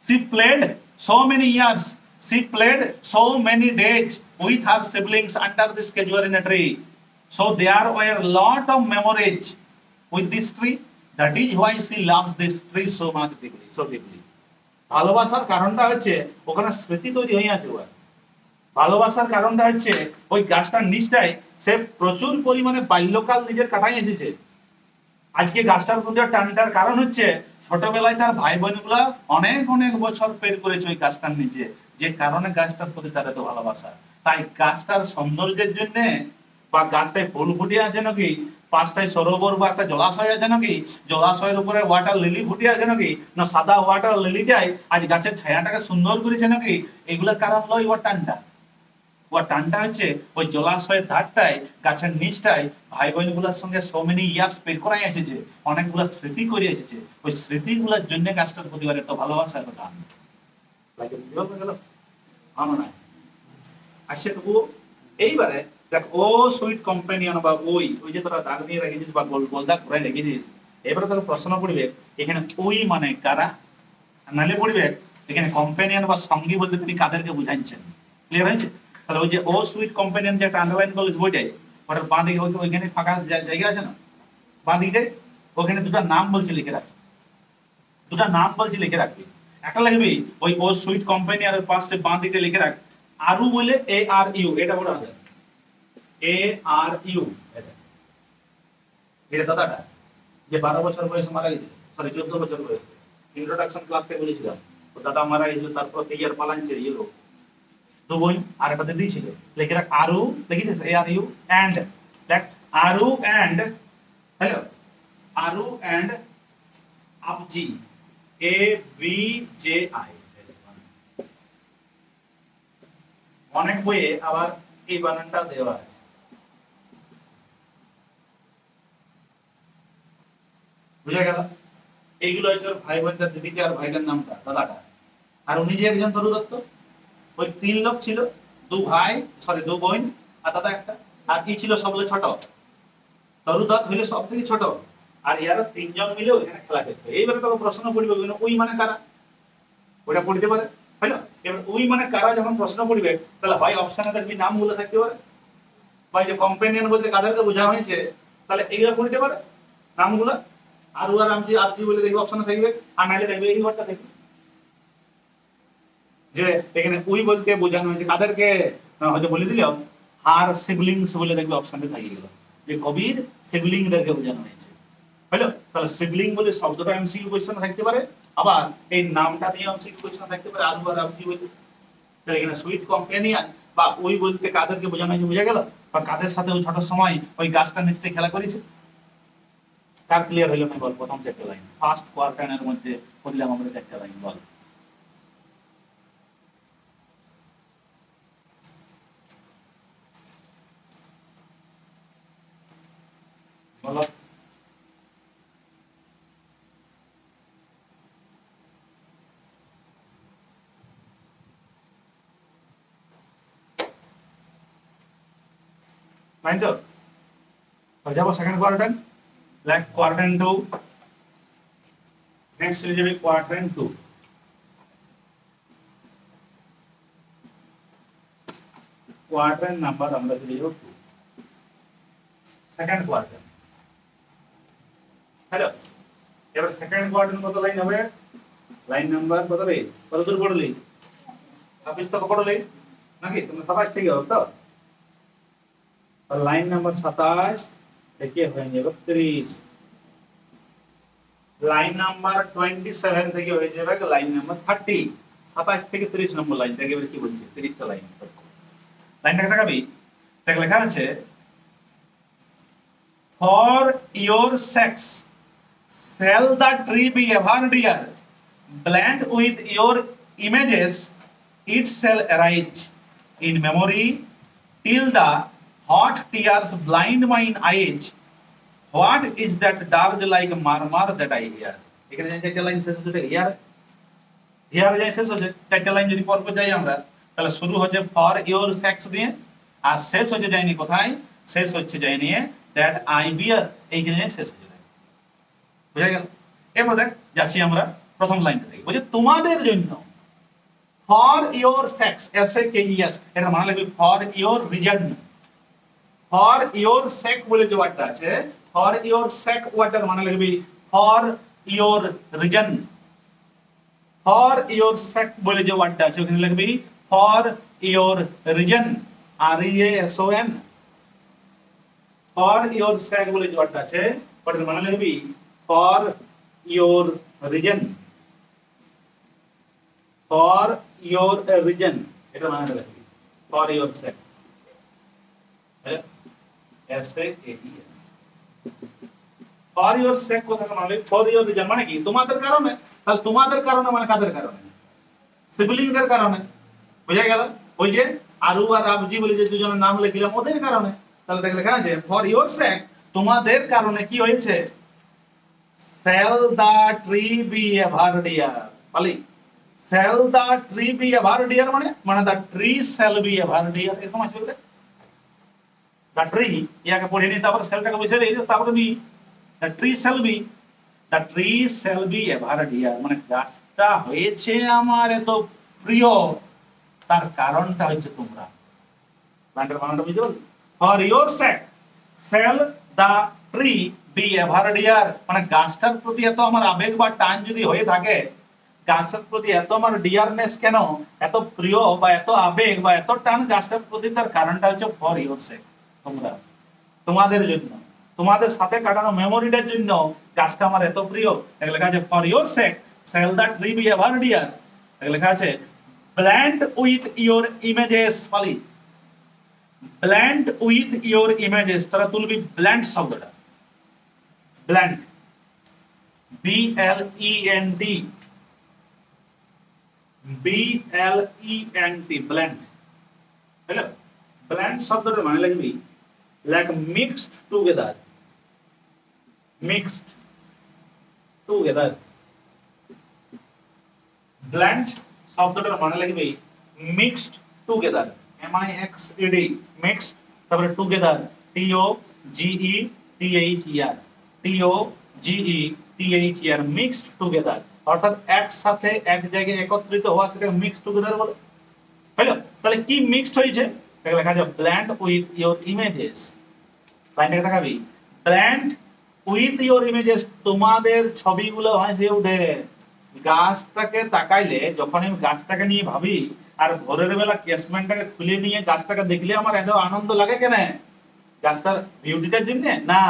She played so many years, she played so many days with her siblings under this casuarina tree. So there were a lot of memories with this tree. That is why she loves this tree so much deeply, so deeply. ভালোবাসার কারণটা হচ্ছে ওখানে স্মৃতি তৈরি হয়ে আছে ওর। ভালোবাসার কারণটা হচ্ছে ওই গাছটার নিচটায় সে প্রচুর পরিমাণে বাল্যকাল নিজের কাটাই এসেছে। আজকে গাছটার প্রতি টানটার কারণ হচ্ছে ছোটবেলায় তার ভাই বোনগুলা অনেক অনেক বছর পের করেছে ওই গাছটার নিচে, যে কারণে গাছটার প্রতি তার এত ভালোবাসা। তাই গাছটার সৌন্দর্যের জন্য বা গাছটায় ফুল ফুটে আছে নাকি, পাঁচটায় সরোবর বা একটা জলাশয় আছে নাকি, জলাশয়ের উপরে ওয়াটার লিলি ফুটে আছে নাকি, না সাদা ওয়াটার লিলিটাই আজ গাছের ছায়াটাকে সুন্দর করেছে নাকি, এগুলা কারণ লয় ওর টানটা। ওর টানটা হচ্ছে ওই জলাশয়ের ধারটায় গাছের নিচটায় ভাই বোন গুলার সঙ্গে সো মেনি ইয়ার্স পের করাই এসেছে, অনেকগুলো স্মৃতি করে এসেছে। ওই স্মৃতিগুলোর জন্য গাছটার প্রতি এত ভালোবাসা, এত টান লাগে। আসছে তবু এইবারে দেখ, ও সুইট কম্পানিয়ন বা ওই ওই যে তোরা দাগ দিয়ে রেখেছিস বা গোলদাগ করে রেখেছিস, এবারে তোকে প্রশ্ন পড়বে এখানে ওই মানে কারা, নালে পড়বে এখানে কম্পানিয়ন বা সঙ্গী বলতে তিনি কাদেরকে বুঝাচ্ছেন। ক্লিয়ার হয়েছে? তাহলে ওই যে ও সুইট কম্পানিয়ন যে একটা আন্ডারলাইন করলিস বইটাই, ওটার বাঁ দিকে ওইখানে ফাঁকা জায়গা আছে না, বাঁ দিকে ওখানে দুটো নাম বলছে লিখে রাখবি, দুটো নাম বলছি লিখে রাখবি। একটা লিখবি ওই ও সুইট কোম্পানি আর পাশে বাঁ দিকে লিখে রাখ আরু বলে ARU, এটা বড় আছে ARU। এটা দাদাটা যে 12 বছর বয়সে মারা গেছে, সরি 14 বছর বয়সে, ইন্ট্রোডাকশন ক্লাসে বলেছিলাম তো দাদা মারা গেছিল, তারপর ইয়ার পালানছে ইয়েলো দু বোন আর একটা দিদি ছিল। লিখে রাখ আরু, লিখেছিস ARU এন্ড দেখ আরু এন্ড, হ্যালো আরু এন্ড আবজি ABJI। অনেক বইয়ে আবার এই বানানটা দেওয়া আছে। বুঝা গেল? এইগুলো হচ্ছে ওর ভাই বোনটার, দিদিটা আর ভাইটার নামটা দাদাটা। আর উনি যে একজন তরু দত্ত, ওই 3 লোক ছিল, দু ভাই সরি দু বোন আর দাদা একটা, আর কি ছিল সবচেয়ে ছোট, তরু দত্ত হইলে সব থেকে ছোট, আর ইয়ারা 3 জন মিলে ওখানে খেলা করতো। এইবারে তোকে প্রশ্ন পড়বে ওই মানে কারা, ওটা পড়তে পারে, হ্যালো। এবার ওই মানে কারা যখন প্রশ্ন পড়বে তাহলে ভাই অপশনে দেখবি নামগুলো থাকতে পারে, ভাই যে কম্পেনিয়ন বলতে কাদেরকে বোঝা হয়েছে তাহলে এইগুলো পড়তে পারে নামগুলো, আর আর আমজি আপজি বলে দেখবি অপশনে থাকবে, আর নাইলে দেখবে এই ঘরটা থাকবে যে এখানে ওই বলতে বোঝানো হয়েছে কাদেরকে, হয়তো বলে দিলাম আর সিবলিংস বলে দেখবে অপশনে থাকে গেল যে কবির সিবলিংদেরকে বোঝানো হয়েছে, হলো। তাহলে সিবলিং বলে শব্দটা এমসিকিউ কোশ্চেনে থাকতে পারে, আবার এই নামটা নিয়ে এমসিকিউ কোশ্চেনে থাকতে পারে, আরু আর আপজি বলে। তাহলে এখানে সুইট কম্পেনিয়ন বা ওই বলতে কাদেরকে বোঝানো হয়েছে বোঝা গেল, বা কাদের সাথে ওই ছোট সময় ওই গাছটা নিচে খেলা করেছে। কার ক্লিয়ার হইল না বল? প্রথম চারটে লাইন ফার্স্ট কোয়ার্টারের মধ্যে করলাম আমরা চারটে লাইন, বল বলো। ফাইন তো যাবো second quarter, like quarter 2, next চলে যাবে কোয়ার্টার 2। কোয়ার্টার নাম্বার আমরা চলে যাব 2, সেকেন্ড কোয়ার্টার, হ্যালো। এবার সেকেন্ড কোয়ার্টার কত লাইন হবে, লাইন নাম্বার কত রে, কত দূর পড়লি? 26 তক পড়লি নাকি তুমি? 27 থেকে হবে তো, और लाइन नंबर 27 থেকে হয়ে যাবে 30, লাইন নাম্বার 27 থেকে হয়ে যাবে লাইন নাম্বার 30। 27 থেকে 30 নম্বর লাইন থেকে এবারে কি বলছে, 30 টা লাইন। লাইনটা দেখাবি, দেখ লেখা আছে for your sex shall the tree be ever dear, blend with your images, it shall arise in memory till the hot tears blind mine eyes, what is that dirge like murmur that I hear। এখানে যে চারটি line শেষ হচ্ছে here, here যাই শেষ হচ্ছে চারটি line যদি পরপর যাই আমরা তাহলে শুরু হচ্ছে ফর ইওর সেক্স দিয়ে আর শেষ হচ্ছে যায়নি কোথায়, শেষ হচ্ছে যায়নি দ্যাট আই বিয়ার, এইখানে শেষ হচ্ছে যায়। বুঝা গেল? এবার দেখ যাচ্ছি আমরা প্রথম লাইনটা থেকে, বলছে তোমাদের জন্য, ফর ইওর সেক্স SAKES, এটা মানে লাগবে for your reason, for your sake বলে যে ওয়ার্ডটা আছে ফর ইওর সেক ওয়াটার মানে লিখবি for your reason. For your sake বলে যে ওয়ার্ডটা আছে ওখানে লিখবি for your reason, REASON। For your sake বলে যে ওয়ার্ডটা আছে ওটার মানে লিখবি for your reason, for your reason, এটা মানে লিখবি for your sake, SAKES। For your sake কথা মানে ফর ইওর রিজন মানে কি তোমাদের কারণে। তাহলে তোমাদের কারণে মানে কাদের কারণে? সিবলিংদের কারণে। বুঝা গেল? ওই যে আরু আর রাবজি বলে যে দুজনের নাম লিখলাম ওদের কারণে। তাহলে দেখলে লেখা আছে ফর ইওর সেক তোমাদের কারণে কি হয়েছে? Shall the tree be ever dear. বলি shall the tree be ever dear মানে the tree shall be ever dear, এরকম আছে বলতে দা ট্রি ইয়াকে পড়ে নি তারপর সেলটাকে বসে দেই তারপর be the tree shall be ever dear মানে গাছটা হয়েছে আমার এত প্রিয় তার কারণটা হচ্ছে তোমরা। লাইনটার বানানটা বুঝতে পারলে? For your sake shall the tree be ever dear মানে গাছটার প্রতি এত আমার আবেগ বা টান যদি হয়ে থাকে, গাছের প্রতি এত আমার ডিয়ারনেস কেন, এত প্রিয় বা এত আবেগ বা এত টান গাছটার প্রতি, তার কারণটা হচ্ছে ফর ইওর সেক তোমরা, তোমাদের জন্য, তোমাদের সাথে কাটানো মেমোরিটার জন্য গাছটা আমার এত প্রিয়। এখানে লেখা আছে for your sake shall the tree be ever dear. এখানে লেখা আছে blend with your images। পালি blend with your images তারা তুলবি blend শব্দটা, blend BLEND blend। হলো blend শব্দটার মানে লিখবি like mixed together, mixed together। blend শব্দটার মানে লিখবি মিক্সড টুগেদার, MIXED মিক্সড, তারপরে টুগেদার TOGETHER মিক্সড টুগেদার অর্থাৎ একসাথে এক জায়গায় একত্রিত হওয়া সেটাকে মিক্সড টুগেদার বলে। হলো তাহলে কি মিক্সড হয়েছে? এটা লেখা আছে ব্লেন্ড উইথ ইওর ইমেজেস। লাইনটা দেখাবি ব্লেন্ড উইথ ইওর ইমেজেস তোমাদের ছবিগুলো ভাসে উঠে। গাছটাকে তাকাইলে যখন আমি গাছটাকে নিয়ে ভাবি আর ভোরের বেলা ক্যাসমেন্টটাকে খুলে নিয়ে গাছটাকে দেখলে আমার এত আনন্দ লাগে কেন? গাছটার বিউটিটার জন্য না,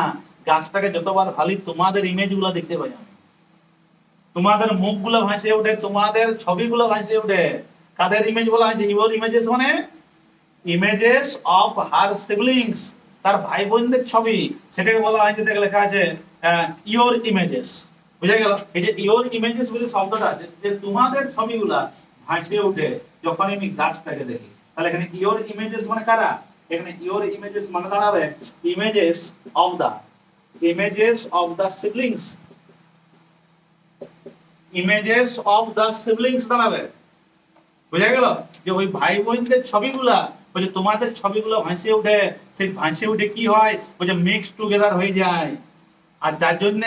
গাছটাকে যতবার ভালি তোমাদের ইমেজগুলো দেখতে পাই আমি, তোমাদের মুখগুলো ভাসে ওঠে, তোমাদের ছবিগুলো ভাসে ওঠে। কাদের ইমেজ বলা হয়েছে? ইওর ইমেজেস মানে ইমেজেস অফ হার সিবলিংস, তার ভাই বোনদের ছবি, সেটাকে বলা হয়েছে। দেখে লেখা আছে ইওর ইমেজেস। বুঝা গেল? এই যে ইওর ইমেজেস বলে শব্দটা আছে যে তোমাদের ছবিগুলা ভাসে ওঠে যখন আমি গাছটাকে দেখি। তাহলে এখানে ইওর ইমেজেস মানে কারা? এখানে ইওর ইমেজেস মানে দাঁড়াবে images of the siblings, images of the siblings দাঁড়াবে। বুঝা গেল? যে ওই ভাই বোনদের ছবিগুলা, ওই যে তোমাদের ছবিগুলো ভাসে ওঠে, সেই ভাসে উঠে কি হয়? ওই যে মিক্স টুগেদার হয়ে যায়। আর যার জন্য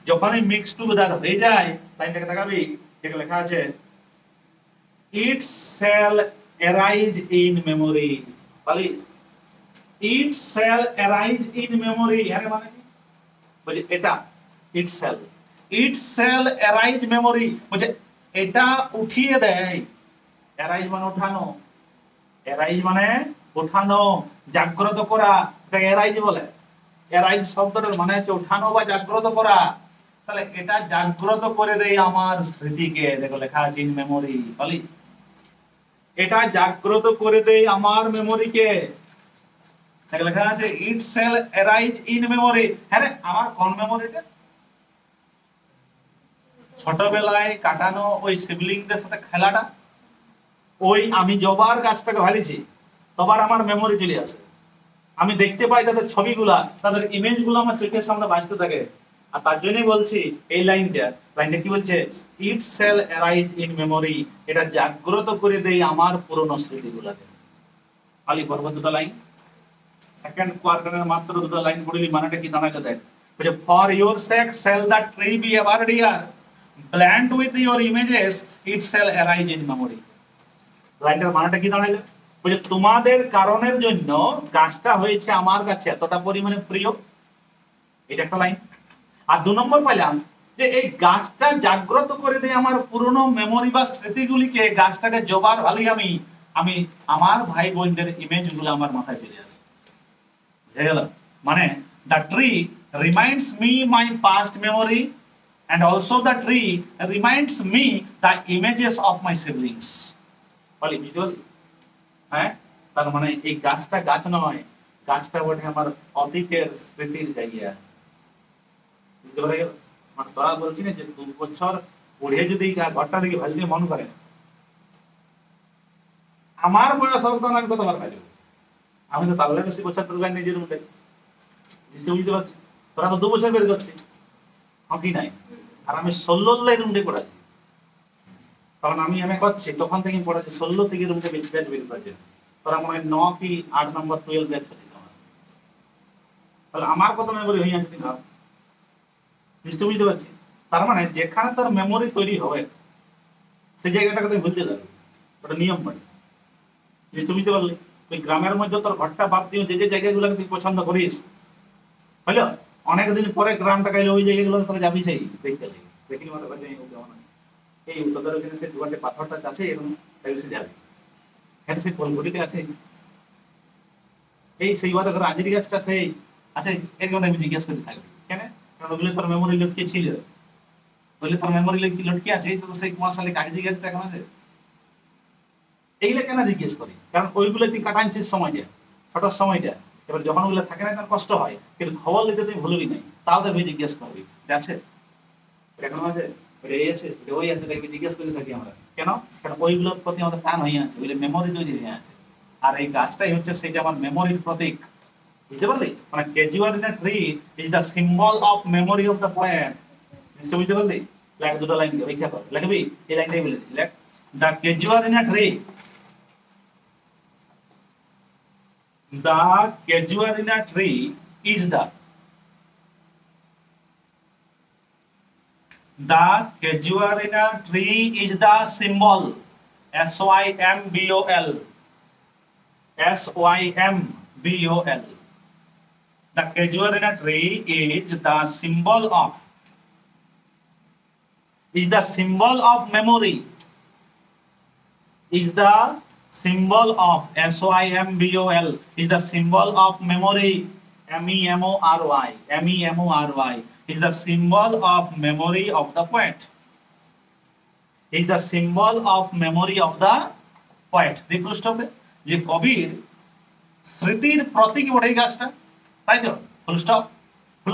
যখনই মিক্স টুগেদার হয়ে যায়, লাইনটাকে দেখাবি, যেটা লেখা আছে it shall arise in memory. বলি it shall arise in memory, এর মানে কি? বলি এটা ইট শ্যাল অ্যারাইজ মেমোরি, বলে এটা উঠিয়ে দেয়। অ্যারাইজ মানে ওঠানো, অ্যারাইজ মানে ওঠানো, জাগ্রত করা, এটাকে অ্যারাইজ বলে। অ্যারাইজ শব্দটার মানে হচ্ছে ওঠানো বা জাগ্রত করা। তাহলে এটা জাগ্রত করে দেয় আমার স্মৃতিকে। দেখো লেখা আছে ইন মেমোরি। বলি এটা জাগ্রত করে দেয় আমার মেমোরিকে। দেখো লেখা আছে it shall arise in memory. হ্যাঁ রে, আমার কোন মেমোরিটা? ছোটবেলায় কাটানো ওই সিবলিংদের সাথে খেলাটা, ওই আমি জবার গাছটাকে ভালিছি, তবার আমার মেমোরি চলে আসে। আমি দেখতে পাই তাদের ছবিগুলা, তাদের ইমেজগুলো আমার চোখের সামনে ভাসতে থাকে। আর তার জন্যই বলছি এই লাইনটা কি বলছে? ইট শ্যাল অ্যারাইজ ইন মেমোরি, এটা জাগ্রত করে দেয় আমার পুরনো স্মৃতিগুলোকে। খালি পর্ব দুটো লাইন, সেকেন্ড কোয়ার্টারের মাত্র দুটো লাইন পড়লি, মানেটা কি দাঁড়ালো দেখ। বলে for your sake shall the tree be ever dear, blend with your images it shall arise in memory। লাইনটার মানেটা কি দাঁড়ালো? বলে তোমাদের কারণের জন্য গাছটা হয়েছে আমার কাছে এতটা পরিমাণে প্রিয়। এটা একটা লাইন। আর 2 নম্বর পাইলাম যে এই গাছটা জাগ্রত করে দেয় আমার পুরনো মেমোরি বা স্মৃতিগুলিকে, গাছটাকে জবার ভালি আমি আমি আমার ভাই বোনদের ইমেজগুলো আমার মাথায় চলে আসে। বুঝে গেল? মানে the tree reminds me my past memory and also the tree reminds me the images of my siblings. বলি বুঝতে পারলি? হ্যাঁ, তার মানে এই গাছটা গাছ নয়, গাছটা বটে আমার অতীতের স্মৃতির জায়গা। বুঝতে পারা গেল? মানে তোরা বলছি না যে 2 বছর পড়ে যদি ঘরটা দিকে ভালতে মন করে, আমার বয়স হবে তখন আমি কতবার ভাজবো? আমি তো তাহলে বেশি বছর ধরে নিজের রুমে বুঝতে পারছি। তোরা তো 2 বছর বের করছিস, কি নাই? আর আমি 16 রুমে পড়াচ্ছি, তখন আমি করছি তখন থেকে পড়াচ্ছি 16 থেকে রুমে বেশি ব্যাচ বের করেছে। তোরা মনে হয় 9 কি 8 নম্বর 12 ব্যাচ হচ্ছে আমার। তাহলে আমার কত মেমোরি হয়ে যাচ্ছে ভাব, বুঝতে পারছি। তার মানে যেখানে তোর মেমোরি তৈরি হবে সেই জায়গাটাকে তুই ভুলতে যাবে, ওটা নিয়ম মানে। বুঝতে পারলি? তুই গ্রামের মধ্যে তোর ঘরটা বাদ দিয়ে যে যে জায়গাগুলোকে তুই পছন্দ করিস, বুঝলো, অনেকদিন পরে গ্রামটা গাইলে ওই জায়গাগুলো তোকে যাবি সেই দেখতে লাগে, দেখি মনে করছে এই তোদের ওখানে সেই দোকানটা পাথরটা আছে এরকম যাবে, হ্যাঁ সেই ফলগুলিতে আছে, এই সেই ওদের আঞ্জিরি গাছটা সেই আচ্ছা এরকম আমি জিজ্ঞেস করতে থাকবি কেন? কারণ ওগুলো তোর মেমোরি লটকে ছিল, বললে তোর মেমোরি লটকে আছে, তো সেই কুমারশালী কাগজি গাছটা এখন আছে, এইগুলো কেন জিজ্ঞেস করি? কারণ ওইগুলো তুই কাটাচ্ছিস সময়টা, ছোট সময়টা, এবার যখন ওগুলো থাকে না তার কষ্ট হয়, কিন্তু খবর নিতে তুই ভুলবি নাই, তাও তো জিজ্ঞেস করবি আছে এখন আছে, এই আছে ওই আছে, জিজ্ঞেস করতে থাকি আমরা কেন? কারণ ওইগুলোর প্রতি আমাদের টান হয়ে আছে, ওইগুলো মেমোরি তৈরি হয়ে আছে। আর এই গাছটাই হচ্ছে সেটা আমার মেমোরির প্রতীক। বুঝতে পারলি? মানে casuarina tree is the symbol of memory of the poet. বুঝতে পারলি? লেখ দুটো লাইন দিয়ে ব্যাখ্যা কর, লিখবি এই লাইনটাই বলে দিই, লেখ the casuarina tree, the casuarina tree is the casuarina tree is the symbol, symbol, symbol. The casuarina tree is the symbol of memory, is the symbol of symbol, is the symbol of memory, memory, memory, is the symbol of memory of the poet, is the symbol of memory of the poet. The full stop যে কবির স্মৃতির প্রতীক বটে গাছটা, তাই তো? ফুল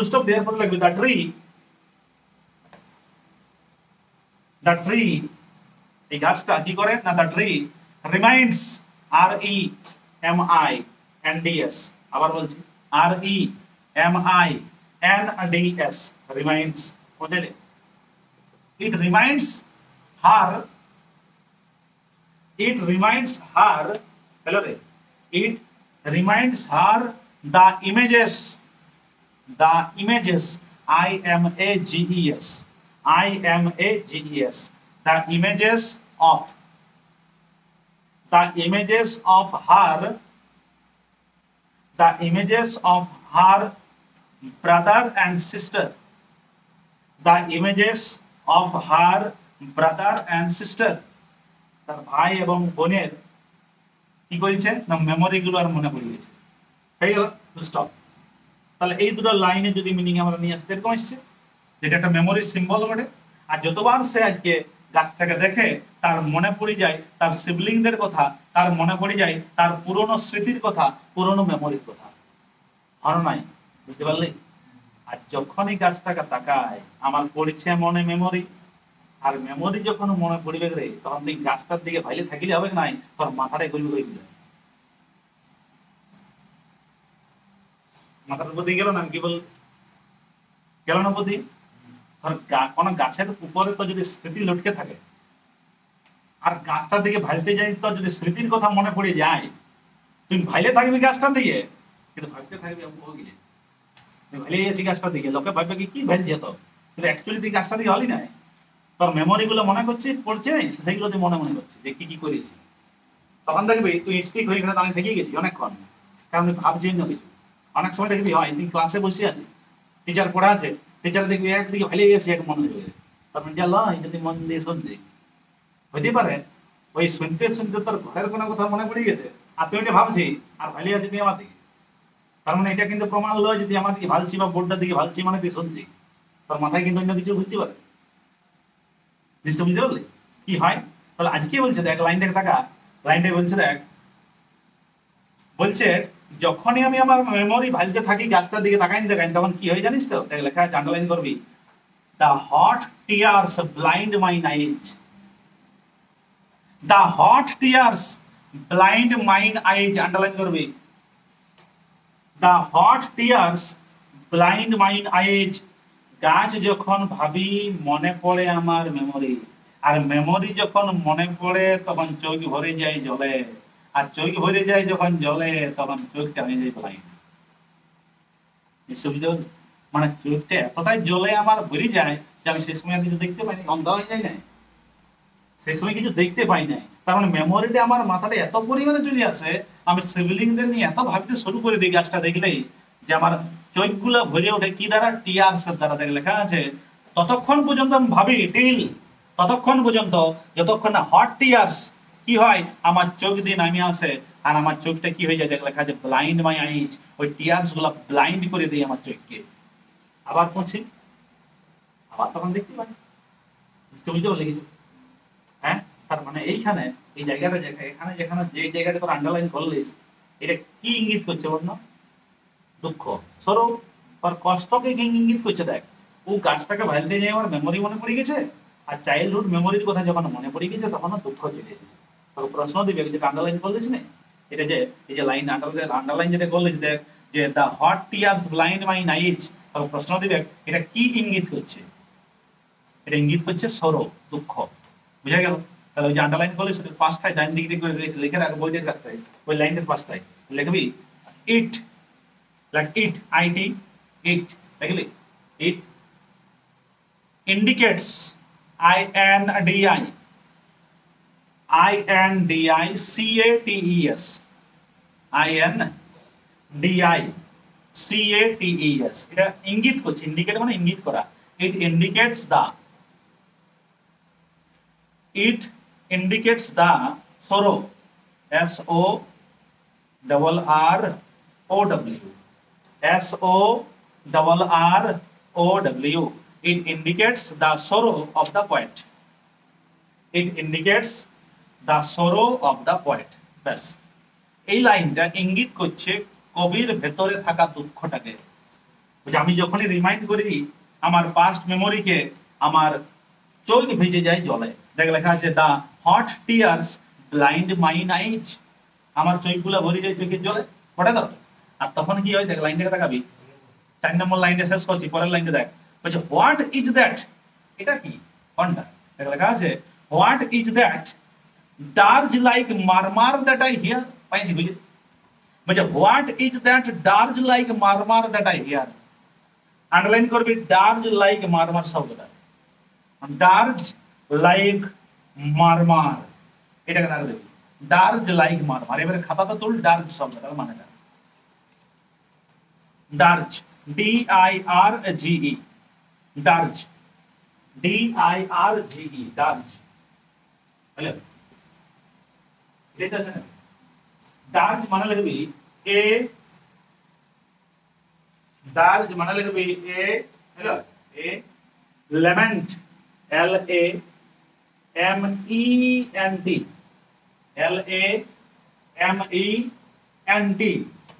stop দেওয়ার পরে লাগবে the tree, এই গাছটা কি করে না, the tree reminds, REMINDS, আবার বলছি REMINDS, reminds, বুঝলে? it reminds her, hello রে, it reminds her the images, IMAGES, the images of her brother and sister, the images of her brother and sister, তার ভাই এবং বোনের কি করেছে না মেমোরি গুলো আর মনে পড়ে গেছে, হয়ে গেল স্টপ। তাহলে এই দুটো লাইনে যদি মিনিং আমরা নিয়ে আসতে এরকম আসছে, যেটা একটা মেমোরির সিম্বল বটে। আর যতবার সে আজকে গাছটাকে দেখে তার মনে পড়ে যায় তার সিবলিংদের কথা, তার মনে পড়ে যায় তার পুরনো স্মৃতির কথা, পুরনো মেমোরির কথা, আর নাই? বুঝতে পারলি? আর যখনই গাছটাকে তাকায় আমার পড়ছে মনে মেমোরি, আর মেমোরি যখন মনে পড়বে রে তখন তুই গাছটার দিকে ভাইলে থাকিলে হবে নাই, তোর মাথাটাই গলি হয়ে গেল, মাথার বুদ্ধি গেল না, কি বল গেল না বুদ্ধি? কোন গাছের উপরে তো যদি স্মৃতি লটকে থাকে আর গাছটার দিকে ভাইলতে যাই, তো যদি স্মৃতির কথা মনে পড়ে যায় তুমি ভাইলে থাকবি গাছটার দিকে, কিন্তু ভাবতে থাকবি গিয়ে ভাইলে যাচ্ছি গাছটার দিকে, লোকে ভাববে কি ভাইল যেত, কিন্তু অ্যাকচুয়ালি তুই গাছটার দিকে হলি নাই, তোর মেমোরি গুলো মনে করছিস পড়ছে সেইগুলো তুই মনে করছিস যে কি করেছি, তখন দেখবি তুই স্টিক হয়ে গেলে থেকে গেছি অনেকক্ষণ, কারণ তুই ভাবছিস না কিছু। অনেক সময় দেখবি হয় তুই ক্লাসে বসে আছিস, টিচার পড়া আছে, টিচার দেখবি একদিকে ভালো গেছে এক মনে হয়ে তার মানে যা লয় যদি মন দিয়ে শুনতে হইতে পারে ওই শুনতে শুনতে তোর ঘরের কোনো কথা মনে পড়ে গেছে আর তুই এটা ভাবছি আর ভালো আছে তুই আমার দিকে, তার মানে এটা কিন্তু প্রমাণ লয় যদি আমার দিকে ভালছি বা বোর্ডটার দিকে ভালছি মানে তুই শুনছি, তোর মাথায় কিন্তু অন্য কিছু ঘুরতে পারে। নিশ্চয় বুঝতে পারলি কি হয়? তাহলে আজকে বলছে দেখ লাইনটাকে থাকা, লাইনটা বলছে দেখ, বলছে যখনই আমি আমার মেমোরি ভালতে থাকি গাছটার দিকে তাকাই দেখাই তখন কি হয় জানিস তো? দেখ লেখা আছে, আন্ডারলাইন করবি, the hot tears blind mine eyes, the hot tears blind mine eyes, underline করবি, the hot tears blind mine eyes, গাছ যখন ভাবি মনে পড়ে আমার মেমোরি, আর মেমোরি যখন মনে পড়ে তখন চোখ ভরে যায় জলে, আর চোখ ভরে যায় যখন জলে তখন চোখটা হয়ে যায় ব্লাইন্ড। মানে চোখটা এতটাই জলে আমার ভরে যায় যে আমি সেই সময় আর কিছু দেখতে পাই না, অন্ধ হয়ে যায় না, সেই সময় কিছু দেখতে পাই না। তার মানে মেমোরিটা আমার মাথাটা এত পরিমাণে চলে আসে, আমি সিবলিংদের নিয়ে এত ভাবতে শুরু করে দিই গাছটা দেখলেই যে আমার চোখগুলো ভরে ওঠে কি দ্বারা? টিয়ার্স এর দ্বারা। দেখ লেখা আছে ততক্ষণ পর্যন্ত আমি ভাবি টিল, ততক্ষণ পর্যন্ত যতক্ষণ না হট টিয়ার্স কি হয় আমার চোখ দিয়ে নামে আসে, আর আমার চোখটা কি হয়ে যায়? দেখ লেখা আছে ব্লাইন্ড মাই আইজ, ওই টিয়ার্স গুলা ব্লাইন্ড করে দেয় আমার চোখকে। আবার পড়ছি, আবার তখন দেখতে পাই, বুঝতে পারলে কিছু? হ্যাঁ, তার মানে এইখানে এই জায়গাটা এখানে যেখানে যে জায়গাটা তোর আন্ডারলাইন করলিস এটা কি ইঙ্গিত করছে বল না? দুঃখ, সরব আর কষ্টকে কি ইঙ্গিত করছে? দেখ ও গাছটাকে ভালতে যায় আমার মেমোরি মনে পড়ে গেছে, আর চাইল্ডহুড মেমোরির কথা যখন মনে পড়ে গেছে তখন দুঃখ চলে এসেছে। তখন প্রশ্ন দিবে যে আন্ডারলাইন করলিস না, এটা যে এই যে লাইন আন্ডারলাইন যেটা করলিস দেখ যে the hot tears blind mine eyes, তখন প্রশ্ন দিবে এটা কি ইঙ্গিত করছে? এটা ইঙ্গিত করছে সরব, দুঃখ। বুঝা গেল? তাহলে ওই যে আন্ডারলাইন করলে সেটা পাঁচটায় ডান দিক দিয়ে করে লিখে রাখবো বইয়ের কাছটায়, ওই লাইনের পাঁচটায় লিখবি ইট, লাইক ইট, আইটি, ইট লিখলি, ইট indicates INDICATES, INDICATES, এটা ইঙ্গিত করছে, ইন্ডিকেট মানে ইঙ্গিত করা। it indicates the sorrow, SORROW, it indicates the sorrow of the poet, it indicates the sorrow of the poet। ব্যাস এই লাইনটা ইঙ্গিত করছে কবির ভেতরে থাকা দুঃখটাকে। আমি যখনই রিমাইন্ড করি আমার পাস্ট মেমোরিকে, আমার চোখ ভিজে যায় জলে। দেখ লেখা আছে দা হট টিয়ার্স ব্লাইন্ড মাইন আইজ, আমার চোখগুলো ভরে যায় চোখের জলে, পড়ে দাও। আর তখন কি হয় দেখ লাইনটাকে তাকাবি, 4 নম্বর লাইনটা শেষ করছি, পরের লাইনটা দেখ বলছে হোয়াট ইজ দ্যাট, এটা কি কোনটা? দেখ লেখা আছে what is that dirge like murmur that I hear, পাইছি বুঝে? বলছে what is that dirge like murmur that I hear, underline করবি ডার্জ লাইক মারমার শব্দটা, ডার্জ লাইক মারমার, এটাকে না দেখবি ডার্জ লাইক মারমার। এবারে খাতাটা তুল ডার্জ শব্দটার মানেটা, ডার্জ DIRGE, ডার্জ DIRGE, ডার্জ, হলো এটা আছে না? ডার্জ মানে লিখবি এ, ডার্জ মানে লিখবি এ, হলো এ, লেমেন্ট LAMENT, LAMENT,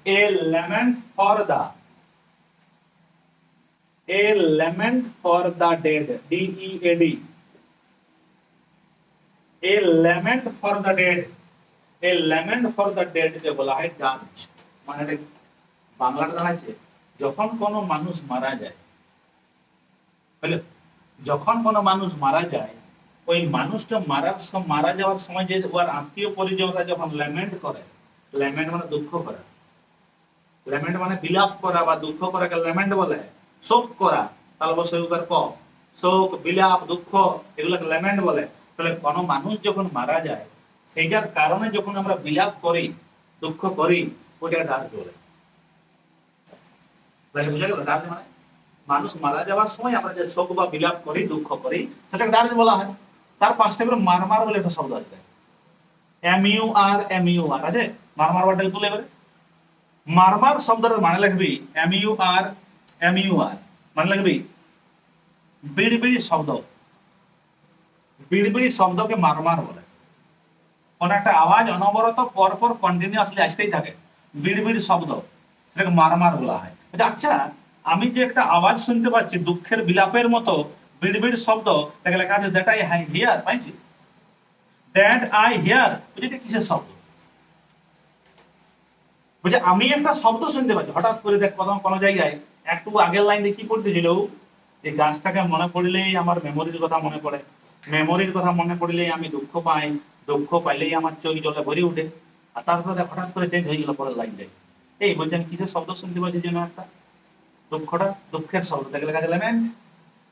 a lament for the, a lament for the dead, DEAD, a lament for the dead, a lament for the dead কে বলা হয় ডার্জ। মানে বাংলাটা দাঁড়াচ্ছে যখন কোনো মানুষ মারা যায়, বুঝলে? যখন কোনো মানুষ মারা যায় ওই মানুষটা মারা যাওয়ার সময় যে ওর আত্মীয় পরিজনরা যখন ল্যামেন্ট করে, ল্যামেন্ট মানে দুঃখ করা, ল্যামেন্ট মানে বিলাপ করা বা দুঃখ করাকে ল্যামেন্ট বলে, শোক করা, তালবসের ক শোক, বিলাপ, দুঃখ, এগুলোকে ল্যামেন্ট বলে। তাহলে কোনো মানুষ যখন মারা যায় সেইটার কারণে যখন আমরা বিলাপ করি, দুঃখ করি, ওটা ডার্জ বলে। বুঝা গেল? ডার্জ মানে মানুষ মারা যাওয়ার সময় আমরা যে শোক বা বিলাপ করি, দুঃখ করি, সেটাকে ডার্জ বলা হয়। তার পাশে এবার মারমার বলে একটা শব্দ আছে, MUR আছে, মারমার ওয়ার্ডটাকে তুলে এবারে। মারমার শব্দটার মানে লিখবি MUR মানে লিখবি বিড়বিড়ি শব্দ। বিড়বিড়ি শব্দকে মারমার বলে। কোন একটা আওয়াজ অনবরত পরপর কন্টিনিউয়াসলি আসতেই থাকে, বিড়বিড়ি শব্দ, সেটাকে মারমার বলা হয়। আচ্ছা, আমি যে একটা আওয়াজ শুনতে পাচ্ছি দুঃখের বিলাপের মতো বিড়বিড় শব্দ, তাকে লেখা আছে দ্যাট আই হিয়ার, পাইছি? দ্যাট আই হিয়ার, এটা কিসের শব্দ? বুঝে আমি একটা শব্দ শুনতে পাচ্ছি, হঠাৎ করে দেখ কোনো জায়গায় একটু আগের লাইনে কি করতেছিল, যে গাছটাকে মনে পড়লেই আমার মেমোরির কথা মনে পড়ে, মেমোরির কথা মনে পড়লেই আমি দুঃখ পাই, দুঃখ পাইলেই আমার চোখ জলে ভরে উঠে। আর তারপরে দেখ হঠাৎ করে চেঞ্জ হয়ে গেল পরের লাইনটাই। এই বলছি আমি কিসের শব্দ শুনতে পাচ্ছি যেন একটা, দুঃখটা, দুঃখের শব্দ, দেখলে লেখা আছে লেমেন্ট।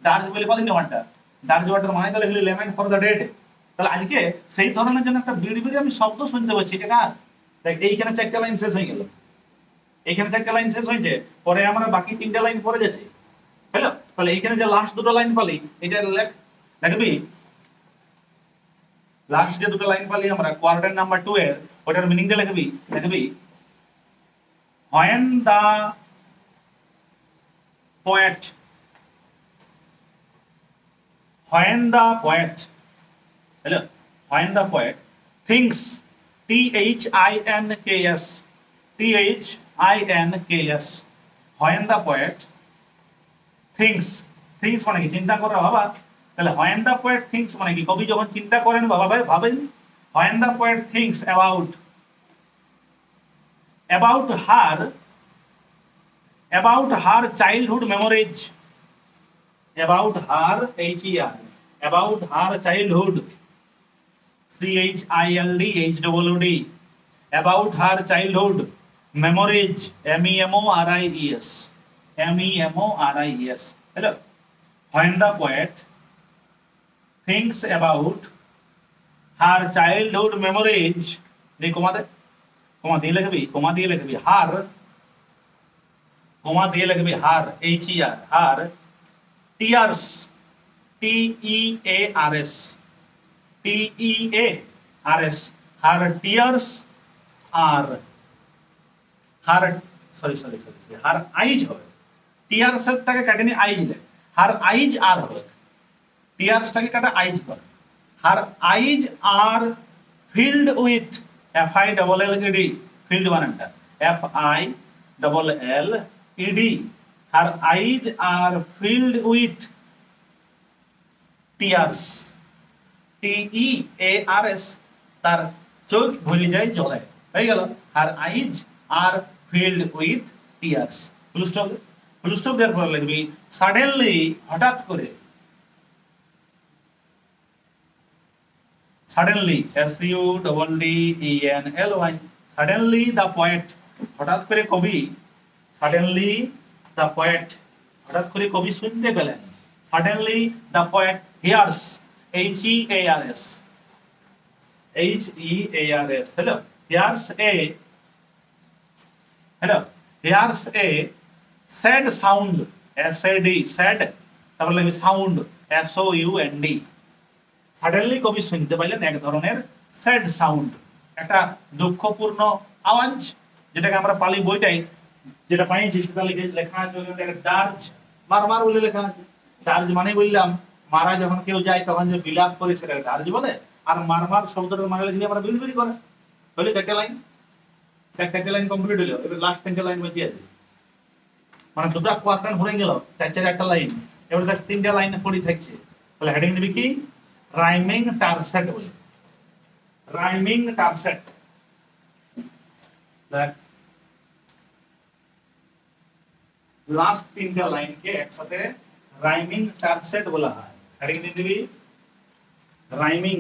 ডার্জ বলে পালিনি ওয়ার্ডটা, ডার্জ ওয়ার্ডের মানে তাহলে হলো লেমেন্ট ফর দ্য ডেড। তাহলে আজকে সেই ধরনের জন্য একটা বিড়বিড়ি আমি শব্দ শুনতে পাচ্ছি, এটা কার? দেখ এইখানে 4টা লাইন শেষ হয়ে গেল, এইখানে 4টা লাইন শেষ হয়েছে, পরে আমরা বাকি 3টা লাইন পড়ে যাচ্ছি, বুঝলো? তাহলে এইখানে যে লাস্ট দুটো লাইন পালি, এটা লিখবি, লাস্ট যে দুটো লাইন পালি আমরা কোয়ার্টার নাম্বার 2 এর, ওটার মিনিংটা লিখবি when the poet hello when the poet thinks, THINKS, when the poet thinks মানে কি? চিন্তা করে ভাবা। তাহলে when the poet thinks মানে কি? কবি যখন চিন্তা করেন বা ভাবেন, when the poet thinks about her childhood memories, about her childhood, CHILDHOOD, about her childhood memories, MEMORIES. Hello, when the poet thinks about her childhood memories, नहीं कमा দিয়ে লিখবি হার, কমা দিয়ে লিখবি হার, হার, টিয়ার্স, TEARS, হার টিয়ার্স আর হার হার আইজ হবে, টিয়ার্সটাকে কাটেনি আইজ লে, হার আইজ আর হবে, টিয়ার্সটাকে কাটা আইজ কর, হার আইজ আর ফিল্ড উইথ, FILLED, ফিল্ড বানানটা FILLED, her eyes are filled with tears, TEARS, তার চোখ ভরে যায় জলে, হয়ে গেল her eyes are filled with tears, full stop দেওয়ার পর লিখবি suddenly, হঠাৎ করে, suddenly, SUDDENLY, suddenly the poet, হঠাৎ করে কবি, suddenly the poet, হঠাৎ করে কবি শুনতে পেলেন, suddenly the poet hears, HEARS, hello, hears a sad sound, SAD, sad, তারপর লিখবি সাউন্ড, SOUND, সাডেনলি কবি শুনতে পাইলেন এক ধরনের স্যাড সাউন্ড, একটা দুঃখপূর্ণ আওয়াজ, যেটাকে আমরা পালি বইটাই যেটা পাইছি সেটা লেখা আছে ডার্জ, মারমার বলে লেখা আছে। ডার্জ মানে বললাম মারা যখন কেউ যায় তখন যে বিলাপ করে সেটাকে ডার্জ বলে, আর মারমার শব্দটার মানে লিখলে আমরা বিলবিলি করে। হলে 4টা লাইন, 4টা লাইন কমপ্লিট হলো, এবার লাস্ট 3টা লাইন বাকি আছে, মানে দুটো কোয়ার্টার ভরে গেল, 4 একটা লাইন, এবার 3টা লাইন পড়ি থাকছে। তাহলে হেডিং দিবি কি? রাইমিং টারসেট বলে, রাইমিং টারসেট। লাস্ট 3টা লাইনকে একসাথে রাইমিং টারসেট বলা হয়। হেডিং দিয়ে দিবি rhyming,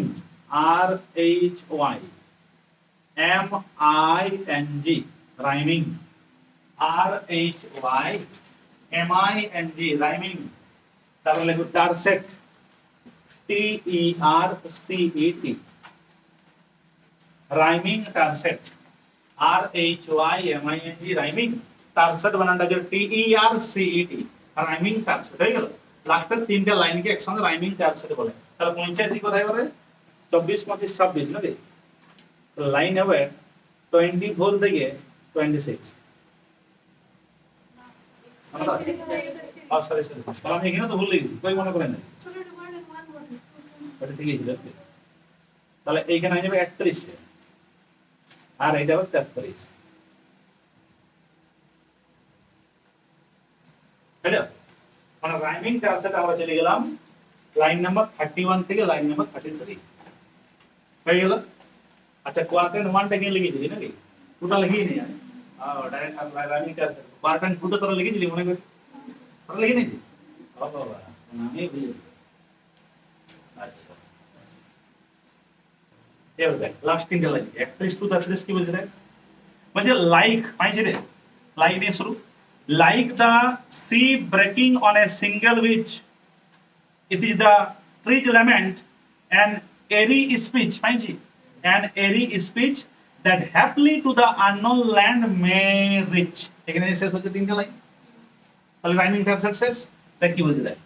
RHYMING, rhyming, RHYMING, rhyming. তারপরে লিখব TerrSet, TERCET, rhyming TerrSet, RHYMING, rhyming TerrSet বানানটা যে TERCET, রাইমিং টার্সেট হয়ে গেল। লাস্টের তিনটা লাইনকে একসঙ্গে রাইমিং টার্সেট বলে। তাহলে 85 কোথায় করে 24 25 26 নাকি লাইন হবে 24 থেকে 26। সরি আমি এখানে তো ভুল লিখেছি, কই মনে করেন না ওটা ঠিকই ছিল। তাহলে এইখানে হয়ে যাবে 31 আর এটা হবে 43। তাই মানে রাইমিং টার্সেট আমরা চলে গেলাম লাইন নাম্বার 31 থেকে লাইন নাম্বার 33 হয়ে গেল। আচ্ছা কোয়ার্টেন্ট 1টা কি লিখেছি নাকি টোটাল লিখিয়ে নি আমি ডাইরেক্ট রাইমিং টার্সেট কোয়ার্টেন্ট 2টা তোরা লিখেছিলি মনে করি তোরা লিখে নিবি ও বাবা আমি বুঝি। আচ্ছা এবার দেখ লাস্ট তিনটা লাইন 31 টু 33 কি বলছে দেখ মানে লাইক পাইছে রে লাইক দিয়ে শুরু like the sea breaking on a single beach it is the tree's lament an airy speech পাইছি an airy speech that happily to the unknown land may reach। এখানে শেষ হচ্ছে তিনটা লাইন। তাহলে রাইমিং টার্সেট শেষ। দেখ কি বলছে দেখ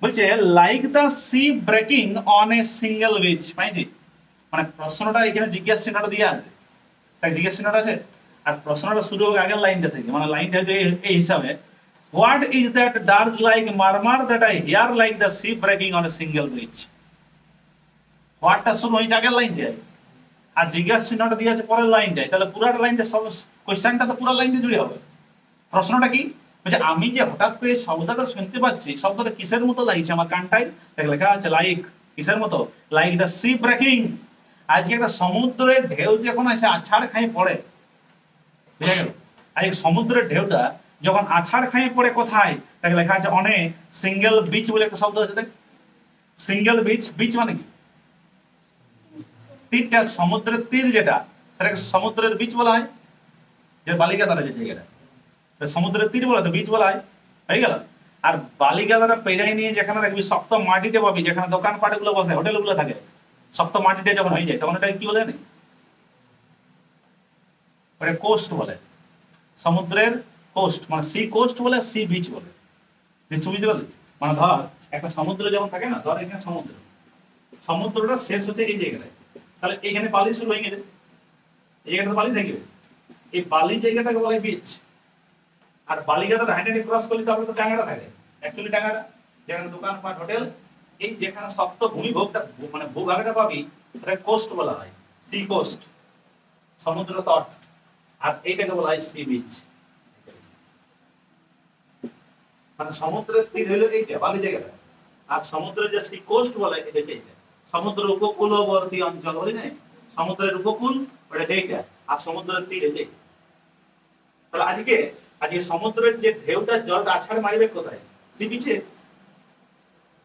বলছে like the sea breaking on a single beach পাইছি মানে প্রশ্নটা এখানে জিজ্ঞাসা চিহ্নটা দিয়ে আছে তাই জিজ্ঞাসা চিহ্নটা আছে আর প্রশ্নটা শুরু হবে আগের লাইনটা থেকে মানে লাইনটা এই হিসাবে what is that dark like murmur that I hear like the sea breaking on a single beach. হোয়াটটা শুরু হয়েছে আগের লাইন দিয়ে আর জিজ্ঞাসা চিহ্নটা দিয়ে আছে পরের লাইনটায়। তাহলে পুরোটা লাইনটা সব কোশ্চেনটা তো পুরো লাইনটা জুড়ে হবে। প্রশ্নটা কি বলছে আমি যে হঠাৎ করে শব্দটা শুনতে পাচ্ছি শব্দটা কিসের মতো লাগছে আমার কানটায় লেখা আছে লাইক কিসের মতো লাইক দ্য সি ব্রেকিং। আজকে একটা সমুদ্রের ঢেউ যখন এসে আছাড় খাই পড়ে বুঝা গেল আর এই সমুদ্রের ঢেউটা যখন আছাড় খাই পড়ে কোথায় তাকে লেখা আছে অনেক সিঙ্গেল বিচ বলে একটা শব্দ আছে দেখ সিঙ্গেল বিচ বিচ মানে কি তীরটা সমুদ্রের তীর যেটা সেটাকে সমুদ্রের বিচ বলা হয় যে বালিকা দ্বারা যে জায়গাটা সমুদ্রের তীর বলা তো বিচ বলা হয় হয়ে গেল। আর বালিকা দ্বারা পেরাই নিয়ে যেখানে দেখবি শক্ত মাটিতে পাবি যেখানে দোকানপাট গুলো বসে হোটেল গুলো থাকে শক্ত মাটিতে যখন হয়ে যায় তখন এটা কি বলে জানি ওটা কোস্ট বলে সমুদ্রের কোস্ট মানে সি কোস্ট বলে সি বিচ বলে নিশ্চয় বুঝতে পারলি মানে ধর একটা সমুদ্র যেমন থাকে না ধর এখানে সমুদ্রটা শেষ হচ্ছে এই জায়গাটায় তাহলে এখানে বালি শুরু হয়ে গেছে এই জায়গাটা বালি থাকবে এই বালি জায়গাটাকে বলে বিচ আর বালিকাটা হাইডেনে ক্রস করলে তারপরে তো টাঙ্গাটা থাকে অ্যাকচুয়ালি টাঙ্গাটা যেখানে দোকানপাট হোটেল এই যেখানে শক্ত ভূমিভোগটা মানে ভূভাগটা পাবি সেটা কোস্ট বলা হয় সি কোস্ট সমুদ্র তট আর এইটাকে বলা হয় সি বিচ মানে সমুদ্রের তীর হলো এইটা বালি জায়গাটা আর সমুদ্রের যে সি কোস্ট বলে এটা এইটা সমুদ্র উপকূলবর্তী অঞ্চল বলি না সমুদ্রের উপকূল ওটা এইটা আর সমুদ্রের তীর এটা তাহলে আজকে সমুদ্রের যে ঢেউটা জলটা আছাড় মারিবে কোথায় সি বিচে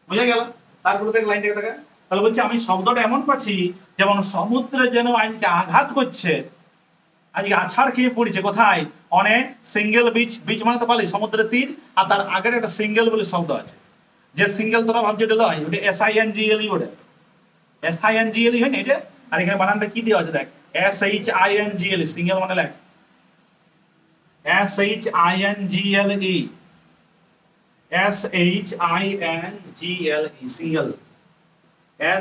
বুঝা গেল। তারপরে দেখ লাইনটাকে দেখা তাহলে বলছে আমি শব্দটা এমন পাচ্ছি যেমন সমুদ্রে যেন আজকে আঘাত করছে আজকে আছাড় খেয়ে পড়ছে কোথায় অনেক সিঙ্গেল বিচ বিচ মানে তো পালি সমুদ্রের তীর আর তার আগের একটা সিঙ্গেল বলে শব্দ আছে যে সিঙ্গেল তোরা ভাবছে এটা লয় ওটা SINGLE ওটা SINGLE হয় না এটা আর এখানে বানানটা কি দেওয়া আছে দেখ SHINGLE সিঙ্গেল মানে লেখ SHINGLE single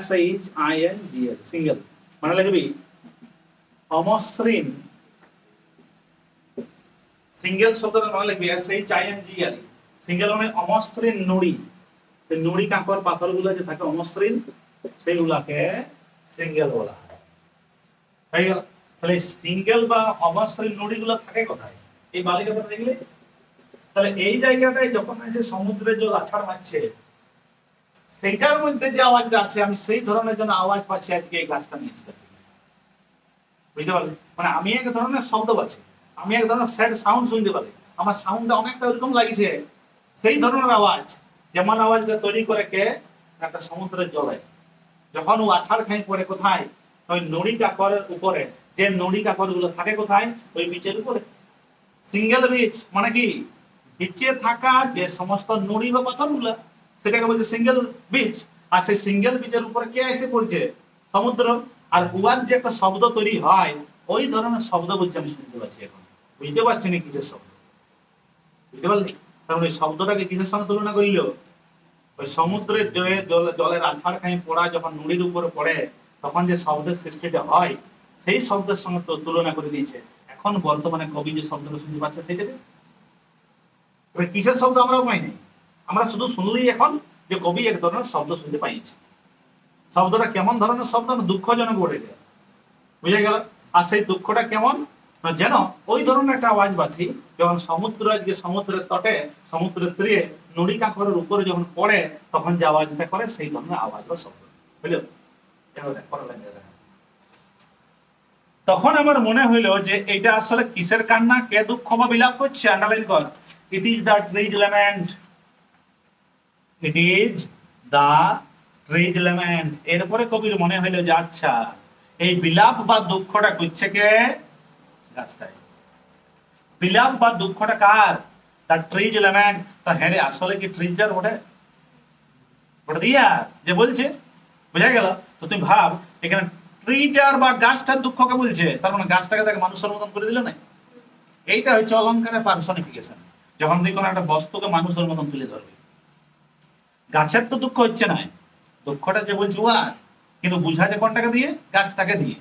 SHINGL single মানে লিখবি অমসৃণ সিঙ্গেল শব্দটা মানে লিখবি SHINGL সিঙ্গেল মানে অমসৃণ নুড়ি সেই নুড়ি কাঁকর পাথরগুলো যে থাকে অমসৃণ সেইগুলাকে সিঙ্গেল বলা হয় তাই তাহলে সিঙ্গেল বা অমসৃণ নুড়িগুলো থাকে কোথায় এই বালিকাটা দেখলে তাহলে এই জায়গাটায় যখন এসে সমুদ্রের জল আছাড় মারছে সেটার মধ্যে যে আওয়াজটা আছে আমি সেই ধরনের জন্য আওয়াজ পাচ্ছি আজকে এই গাছটা নিয়ে বুঝতে পারলি মানে আমি এক ধরনের শব্দ পাচ্ছি আমি এক ধরনের স্যাড সাউন্ড শুনতে পারি আমার সাউন্ডটা অনেকটা ওরকম লাগছে সেই ধরনের আওয়াজ যেমন আওয়াজটা তৈরি করে কে একটা সমুদ্রের জলে যখন ও আছাড় খাই পড়ে কোথায় ওই নড়ি কাকরের উপরে যে নড়ি কাকর গুলো থাকে কোথায় ওই বিচের উপরে সিঙ্গেল বিচ মানে কি বিচে থাকা যে সমস্ত নুড়ি বা পাথরগুলো সেটাকে বলছে সিঙ্গেল বিচ আর সেই সিঙ্গেল বিচের উপরে কে এসে পড়ছে সমুদ্র আর উয়ার যে একটা শব্দ তৈরি হয় ওই ধরনের শব্দ বলছে আমি শুনতে পাচ্ছি এখন বুঝতে পারছি না কিসের শব্দ বুঝতে পারলি কারণ ওই শব্দটাকে কিসের সঙ্গে তুলনা করিল? ওই সমুদ্রের জলের আছাড় খাই পড়া যখন নুড়ির উপরে পড়ে তখন যে শব্দের সৃষ্টিটা হয় সেই শব্দের সঙ্গে তো তুলনা করে দিয়েছে। এখন বর্তমানে কবি যে শব্দটা শুনতে পাচ্ছে সেটাকে কিসের শব্দ আমরাও পাই নাই, আমরা শুধু শুনলেই এখন যে কবি এক ধরনের শব্দ শুনতে পাইছি। শব্দটা কেমন ধরনের শব্দ? না দুঃখজনক বলে গেল, বুঝে গেল। আর সেই দুঃখটা কেমন? না যেন ওই ধরনের একটা আওয়াজ বাছি যখন সমুদ্র আজকে সমুদ্রের তটে সমুদ্রের তীরে নুড়ি কাঁকরের উপরে যখন পড়ে তখন যে আওয়াজটা করে সেই ধরনের আওয়াজ বা শব্দ, বুঝলো? তখন আমার মনে হইলো যে এটা আসলে কিসের কান্না, কে দুঃখ বা বিলাপ করছে? আন্ডারলাইন কর, it is the trees lament, it is the trees lament. এরপরে কবির মনে হইলো যে আচ্ছা এই বিলাপ বা দুঃখটা করছে কে? গাছটাই। বিলাপ বা দুঃখটা কার? তার ট্রিজ ল্যামেন্ট। তা হ্যাঁ রে, আসলে কি ট্রিজার ওঠে ওটা দিয়া যে বলছে, বুঝা গেল? তো তুমি ভাব এখানে ট্রিটার বা গাছটার দুঃখকে বলছে, তার মানে গাছটাকে তাকে মানুষের মতন করে দিল না। এইটা হচ্ছে অলংকারের পার্সনিফিকেশন। যখন তুই কোনো একটা বস্তুকে মানুষের মতন তুলে ধরবি, গাছের তো দুঃখ হচ্ছে না, দুঃখটা যে বলছে উহা, কিন্তু বুঝা যে কোনটাকে দিয়ে? গাছটাকে দিয়ে।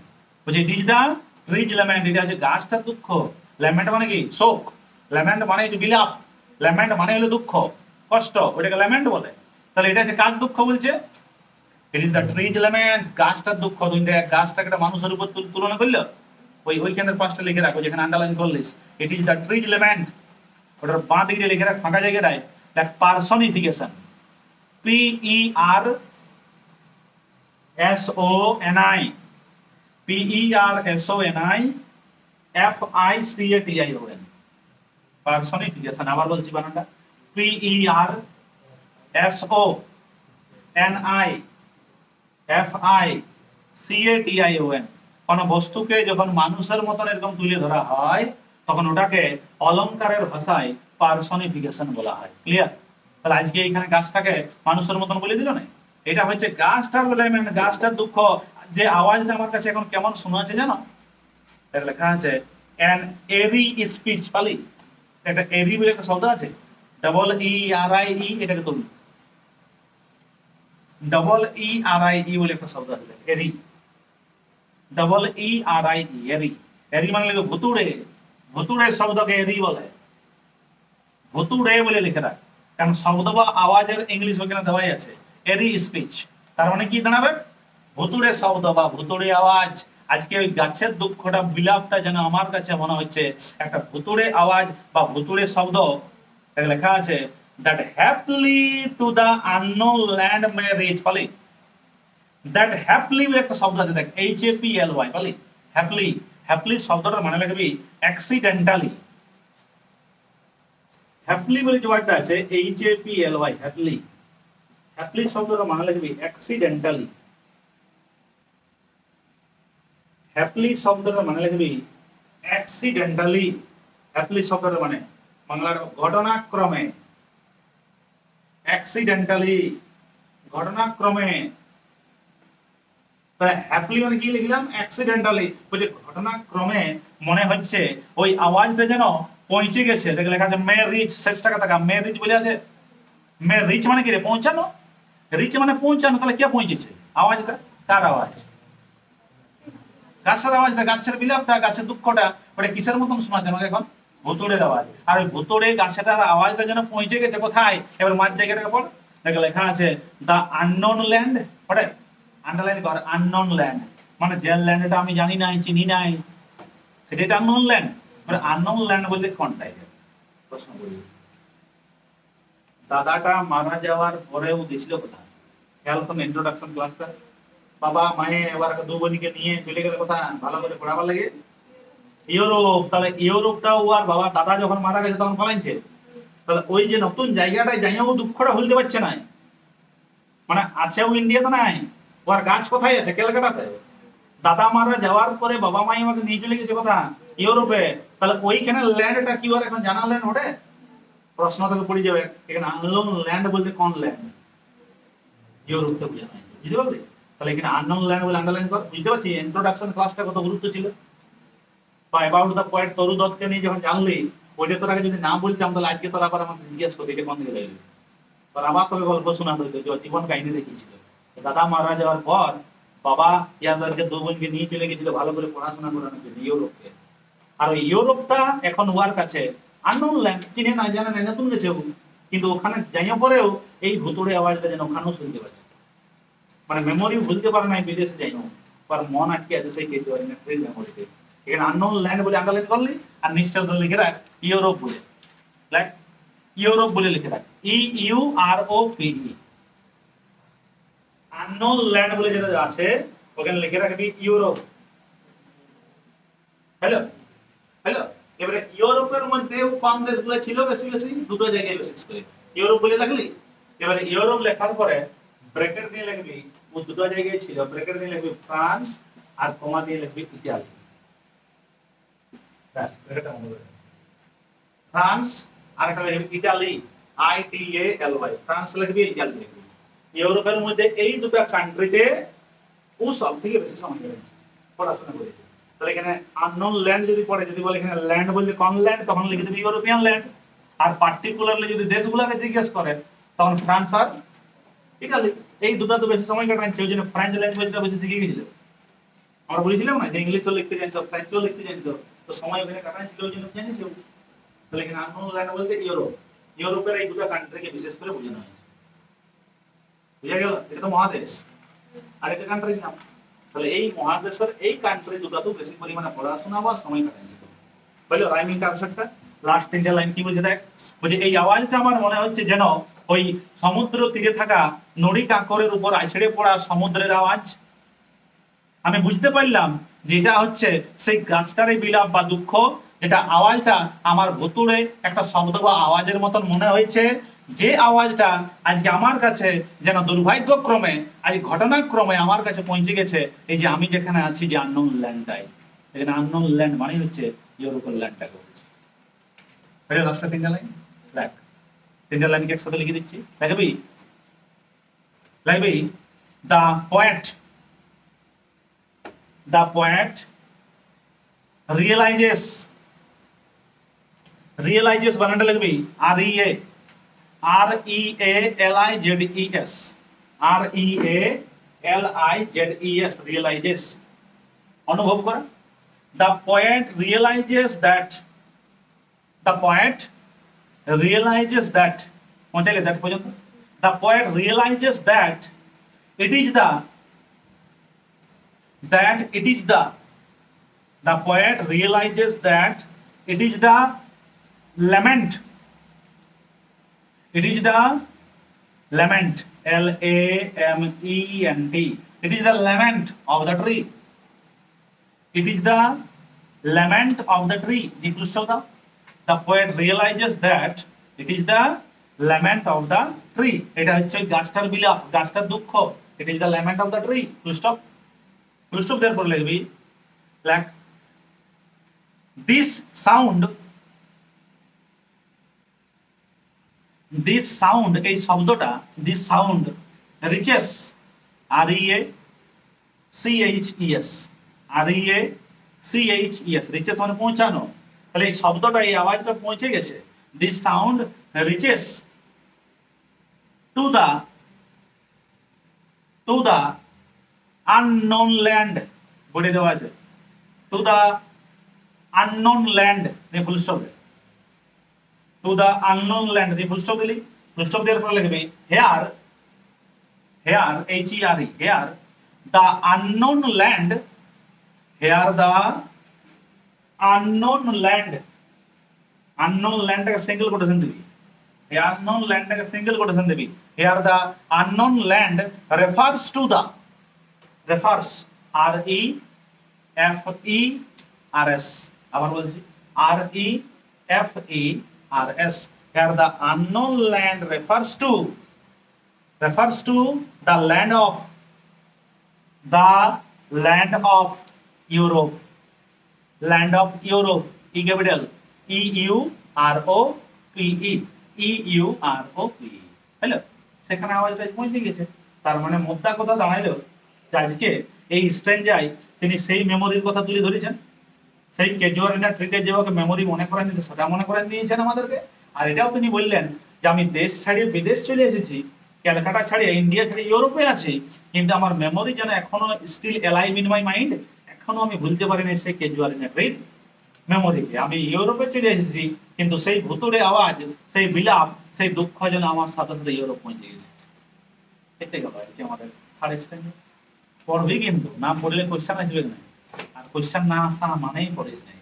বুঝি it is the tree's lament, এটা হচ্ছে গাছটার দুঃখ। ল্যামেন্ট মানে কি? শোক। ল্যামেন্ট মানে হচ্ছে বিলাপ। ল্যামেন্ট মানে হলো দুঃখ, কষ্ট, ওটাকে ল্যামেন্ট বলে। তাহলে এটা হচ্ছে কার দুঃখ বলছে? It is the tree's lament, গাছটার দুঃখ। দুইটা গাছটাকে একটা মানুষের উপর তুলনা করলো, ওইখানের পাঁচটা লিখে রাখো যেখানে আন্ডারলাইন করলিস। It is the tree's lament, ওটার বাঁ দিকে লিখে রাখ ফাঁকা জায়গাটায়, that personification, PERSONI, PERSONIFICATION, personification. আবার বলছি বানানটা, PERSONIFICATION। কোন বস্তুকে যখন মানুষের মতন এরকম তুলে ধরা হয় তখন ওটাকে অলংকারের ভাষায় পার্সনিফিকেশন বলা হয়। ক্লিয়ার? তাহলে আজকে এখানে গাছটাকে মানুষের মতন বলে দিল না, এটা হচ্ছে গাছটার ল্যামেন্ট, গাছটার দুঃখ। যে আওয়াজটা আমার কাছে এখন কেমন শোনাচ্ছে জানো? এটা লেখা আছে অ্যান এরি স্পিচ। পালি একটা এরি বলে একটা শব্দ আছে, double E R I E, এটাকে তুলুন। Double E R I E বলে একটা শব্দ আছে, এরি, double E R I E, এরি। এরি মানে লিখে ভুতুড়ে, ভুতুড়ে শব্দকে এরি বলে, ভুতুড়ে বলে লিখে রাখ, কারণ শব্দ বা আওয়াজের ইংলিশ ওখানে দেওয়াই আছে, এরি স্পিচ। তার মানে কি দাঁড়াবে? ভুতুড়ে শব্দ বা ভুতুড়ে আওয়াজ। আজকে ওই গাছের দুঃখটা বিলাপটা যেন আমার কাছে মনে হচ্ছে একটা ভুতুড়ে আওয়াজ বা ভুতুড়ে শব্দ। লেখা আছে that happily to the unknown land may reach, পালি that happily একটা শব্দ আছে দেখ, HAPLY, পালি happily। happily শব্দটার মানে লিখবি accidentally। happily বলে যে ওয়ার্ডটা আছে HAPLY, happily, happily শব্দটার মানে লিখবি accidentally। happily শব্দটার মানে লিখবি accidentally। happily শব্দটার মানে বাংলার ঘটনাক্রমে, accidentally, ঘটনাক্রমে। হ্যাপলি মানে কি লিখলাম? accidentally, বুঝে ঘটনাক্রমে মনে হচ্ছে ওই আওয়াজটা যেন পৌঁছে গেছে। দেখে লেখা আছে মে রিচ, শেষটা কথা মে রিচ বলে আছে। মে রিচ মানে কি রে? পৌঁছানো। রিচ মানে পৌঁছানো, তাহলে কে পৌঁছেছে? আওয়াজটা কার আওয়াজ? গাছের আওয়াজটা, গাছের বিলাপটা, গাছের দুঃখটা, ওটা কিসের মতন শোনাচ্ছে আমাকে এখন? ভুতুড়ের আওয়াজ। আর ওই ভুতুড়ে গাছেটার আওয়াজটা যেন পৌঁছে গেছে কোথায়? এবার মাঝ জায়গাটাকে পড়, দেখে লেখা আছে দ্য আননোন ল্যান্ড। পড়ে আন্ডারলাইন কর, আননোন ল্যান্ড মানে যে ল্যান্ডটা আমি জানি নাই, চিনি নাই, সেটা আননোন ল্যান্ড। আননোন ল্যান্ড বলতে কোনটাই? প্রশ্ন করি, দাদাটা মারা যাওয়ার পরেও দিছিল কোথায়? খেয়াল করুন ইন্ট্রোডাকশন ক্লাসটা। বাবা মায়ে এবার দু বোনকে নিয়ে চলে গেলে কোথায়? ভালো করে পড়াবার লাগে ইউরোপ। তাহলে ইউরোপটাও আর বাবা দাদা যখন মারা গেছে তখন পালাইছে। তাহলে ওই যে নতুন জায়গাটায় যাইও দুঃখটা ভুলতে পারছে না, মানে আছেও ইন্ডিয়াতে নাই, ওর গাছ কোথায় আছে? ক্যালকাটাতে। দাদা মারা যাওয়ার পরে বাবা মাই আমাকে নিয়ে চলে গেছে কোথায়? ইউরোপে। তাহলে ওইখানে ল্যান্ডটা কি ওর এখন জানা ল্যান্ড ওঠে? প্রশ্ন থেকে পড়ে যাবে এখানে আননোন ল্যান্ড বলতে কোন ল্যান্ড? ইউরোপটা বুঝে নাই, বুঝতে পারলি? তাহলে এখানে আননোন ল্যান্ড বলে আন্ডারলাইন কর। বুঝতে পারছি ইন্ট্রোডাকশন ক্লাসটা কত গুরুত্ব ছিল, বা অ্যাবাউট দ্য পয়েন্ট তরু দত্তকে নিয়ে যখন জানলি ওইটা তোর আগে যদি না বলতাম তাহলে আজকে তোর আবার আমাকে জিজ্ঞেস করতে এটা কোন দিকে লাগলো, তোর আবার তোকে গল্প শোনাতে হইতো যে জীবন কাহিনী দেখিয়েছিল। দাদা মারা যাওয়ার পর বাবা ইয়াদেরকে দু বোনকে নিয়ে চলে গেছিল ভালো করে পড়াশোনা করানোর জন্য ইউরোপে। আর ওই ইউরোপটা এখন ওয়ার কাছে আননোন ল্যান্ড, চিনে না জানে না, নতুন গেছে ও। কিন্তু ওখানে যাইয়া পরেও এই ভুতুড়ে আওয়াজটা যেন ওখানেও শুনতে পাচ্ছে, মানে মেমোরি ভুলতে পারে না বিদেশে যাই না, আর মন আটকে আছে সেই ট্রেন মেমোরিতে। এখানে আননোন ল্যান্ড বলে আন্ডারলাইন করলি আর নিচটা লিখে রাখ ইউরোপ বলে, লাইক ইউরোপ বলে লিখে রাখ, EUROPE। আননোন ল্যান্ড বলে যেটা আছে ওখানে লিখে রাখবি ইউরোপ। হ্যালো হ্যালো, এবারে ইউরোপের মধ্যে কোন দেশগুলো ছিল বেশি বেশি, দুটো জায়গায় বিশেষ করে ইউরোপ বলে লাগলি। এবারে ইউরোপ লেখার পরে ব্র্যাকেট দিয়ে লিখবি ও দুটো জায়গায় ছিল, ব্র্যাকেট দিয়ে লিখবি ফ্রান্স আর কমা দিয়ে লিখবি ইতালি। ব্যাস, ব্র্যাকেটটা মনে রাখবি। ফ্রান্স আর একটা লিখবি ইতালি, ITALY, ফ্রান্স লিখবি ইতালি লিখবি। ইউরোপের মধ্যে এই দুটো কান্ট্রিতে ও সব থেকে বেশি সময় কেটেছে, পড়াশোনা করেছে। তাহলে এখানে আননোন ল্যান্ড যদি পড়ে, যদি বলে এখানে ল্যান্ড বলতে কোন ল্যান্ড, তখন লিখে দিবি ইউরোপিয়ান ল্যান্ড। আর পার্টিকুলারলি যদি দেশগুলোকে জিজ্ঞেস করে তখন ফ্রান্স আর ইতালি। এই দুটো তো বেশি সময় কাটাচ্ছে, ওই জন্য ফ্রেঞ্চ ল্যাঙ্গুয়েজটা বেশি শিখে গেছিল। আমরা বলেছিলাম না যে ইংলিশও লিখতে জানতো, ফ্রেঞ্চও লিখতে জানতো, তো সময় ওখানে কাটাচ্ছিল ওই জন্য জানিস। তাহলে এখানে আননোন ল্যান্ড বলতে ইউরোপ, ইউরোপের এই দুটো কান্ট্রিকে বিশেষ করে বোঝানো হয়েছে। বুঝা গেল? এটা তো মহাদেশ আর এটা কান্ট্রির নাম। তাহলে এই মহাদেশের এই কান্ট্রি দুটো বেশি পরিমাণে পড়াশোনা বা সময় কাটাচ্ছে। বুঝলো রাইমিং কনসেপ্টটা? লাস্ট তিনটা লাইন কি বলছে দেখ, বলছে এই আওয়াজটা আমার মনে হচ্ছে যেন ওই সমুদ্র তীরে থাকা নড়ি কাঁকরের উপর আছড়ে পড়া সমুদ্রের আওয়াজ। আমি বুঝতে পারলাম যে এটা হচ্ছে সেই গাছটারই বিলাপ বা দুঃখ, যেটা আওয়াজটা আমার ভুতুড়ে একটা শব্দ বা আওয়াজের মতন মনে হয়েছে, যে আওয়াজটা আজকে আমার কাছে যেন দুর্ভাগ্যক্রমে আজ ঘটনাক্রমে আমার কাছে পৌঁছে গেছে। এই যে আমি যেখানে আছি যে আননোন ল্যান্ডটাই, এখানে আননোন ল্যান্ড মানে হচ্ছে ইউরোপের ল্যান্ডটাকে বলছে। লাস্টে তিনটা লাইন দেখ, তিনটা লাইনকে একসাথে লিখে দিচ্ছি, লিখবি লিখবি দ্য পোয়েট realizes বানানটা লিখবি REALIZES realizes, অনুভব করা। the poet realizes that পৌঁছাইলে দ্যাট পর্যন্ত। the poet realizes that it is the poet realizes that it is the lament, LAMENT, it is the lament of the tree, it is the lament of the tree, the poet realizes that it is the lament of the tree, এটা হচ্ছে গাছটার বিলাপ, গাছটার দুঃখ, it is the lament of the tree, full stop therefore লিখবি like this sound এই শব্দটা this sound reaches reaches মানে পৌঁছানো। তাহলে এই শব্দটা এই আওয়াজটা পৌঁছে গেছে, this sound reaches to the unknown land, বলে দেওয়া আছে to the unknown land দিয়ে full stop, to the unknown land দিয়ে ফুল স্টপ দিলি, ফুল স্টপ দেওয়ার পর লিখবি here here the unknown land, unknown landটাকে সিঙ্গেল কোটেশন দিবি, এই unknown landটাকে সিঙ্গেল কোটেশন দিবি, here the unknown land refers to the REFERS, আবার বলছি REFERS, here the unknown land refers to the land of Europe, E capital EUROPE, hello. সেখানে আওয়াজটা পৌঁছে গেছে, তার মানে মোদ্দা কথা দাঁড়াইলো যে আজকে এই স্ট্রেঞ্জাই তিনি সেই মেমোরির কথা তুলে ধরেছেন সেই ক্যাজুয়ালিনা ট্রিকে যেভাবে মেমোরি মনে করেন দিয়েছে সেটা মনে করেন দিয়েছেন আমাদেরকে। আর এটাও তিনি বললেন যে আমি দেশ ছাড়িয়ে বিদেশ চলে এসেছি, ক্যালকাটা ছাড়িয়ে ইন্ডিয়া ছাড়িয়ে ইউরোপে আছি, কিন্তু আমার মেমোরি যেন এখনো still alive in my mind, এখনো আমি ভুলতে পারিনি সেই ক্যাজুয়ালিনা ট্রির মেমোরিকে। আমি ইউরোপে চলে এসেছি, কিন্তু সেই ভুতুড়ে আওয়াজ, সেই বিলাপ, সেই দুঃখ যেন আমার সাথে সাথে ইউরোপ পৌঁছে গেছে। এটাই গেল আর কি আমাদের থার্ড স্টেজ। পড়বি কিন্তু না পড়লে কোশ্চেন আসবে না, আর কোশ্চেন না আসা মানেই পড়িস নাই,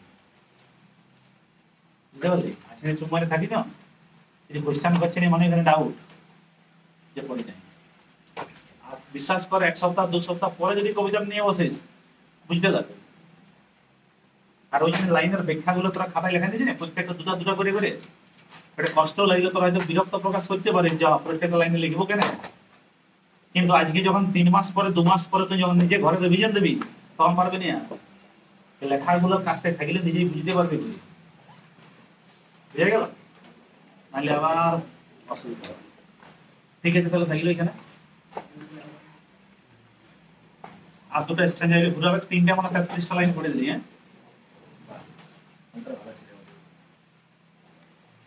বুঝতে পারলি? আসলে চুপ মারে থাকি না, এই কোশ্চেন করছে না মানে এখানে ডাউট যে পড়ি নাই। আর বিশ্বাস করে 1 সপ্তাহ 2 সপ্তাহ পরে যদি কবিতা নিয়ে বসিস বুঝতে পারবি। আর ওই জন্য লাইনের ব্যাখ্যাগুলো তোরা খাতায় লেখা দিয়েছিস না, প্রত্যেকটা দুটা দুটা করে করে, এটা কষ্ট লাগলে তোরা হয়তো বিরক্ত প্রকাশ করতে পারিস যে প্রত্যেকটা লাইনে লিখবো কেন, কিন্তু আজকে যখন 3 মাস পরে 2 মাস পরে তুই যখন নিজে ঘরে রিভিশন দিবি তখন পারবি না। লেখাগুলো কাজটা থাকলে নিজেই বুঝতে পারবি, বুঝে গেল? নাহলে আবার অসুবিধা হবে। ঠিক আছে, তাহলে থাকলো এখানে। আর দুটো স্ট্যান্ড ঘুরে হবে, 3টে মানে 33টা লাইন করে দিলি। হ্যাঁ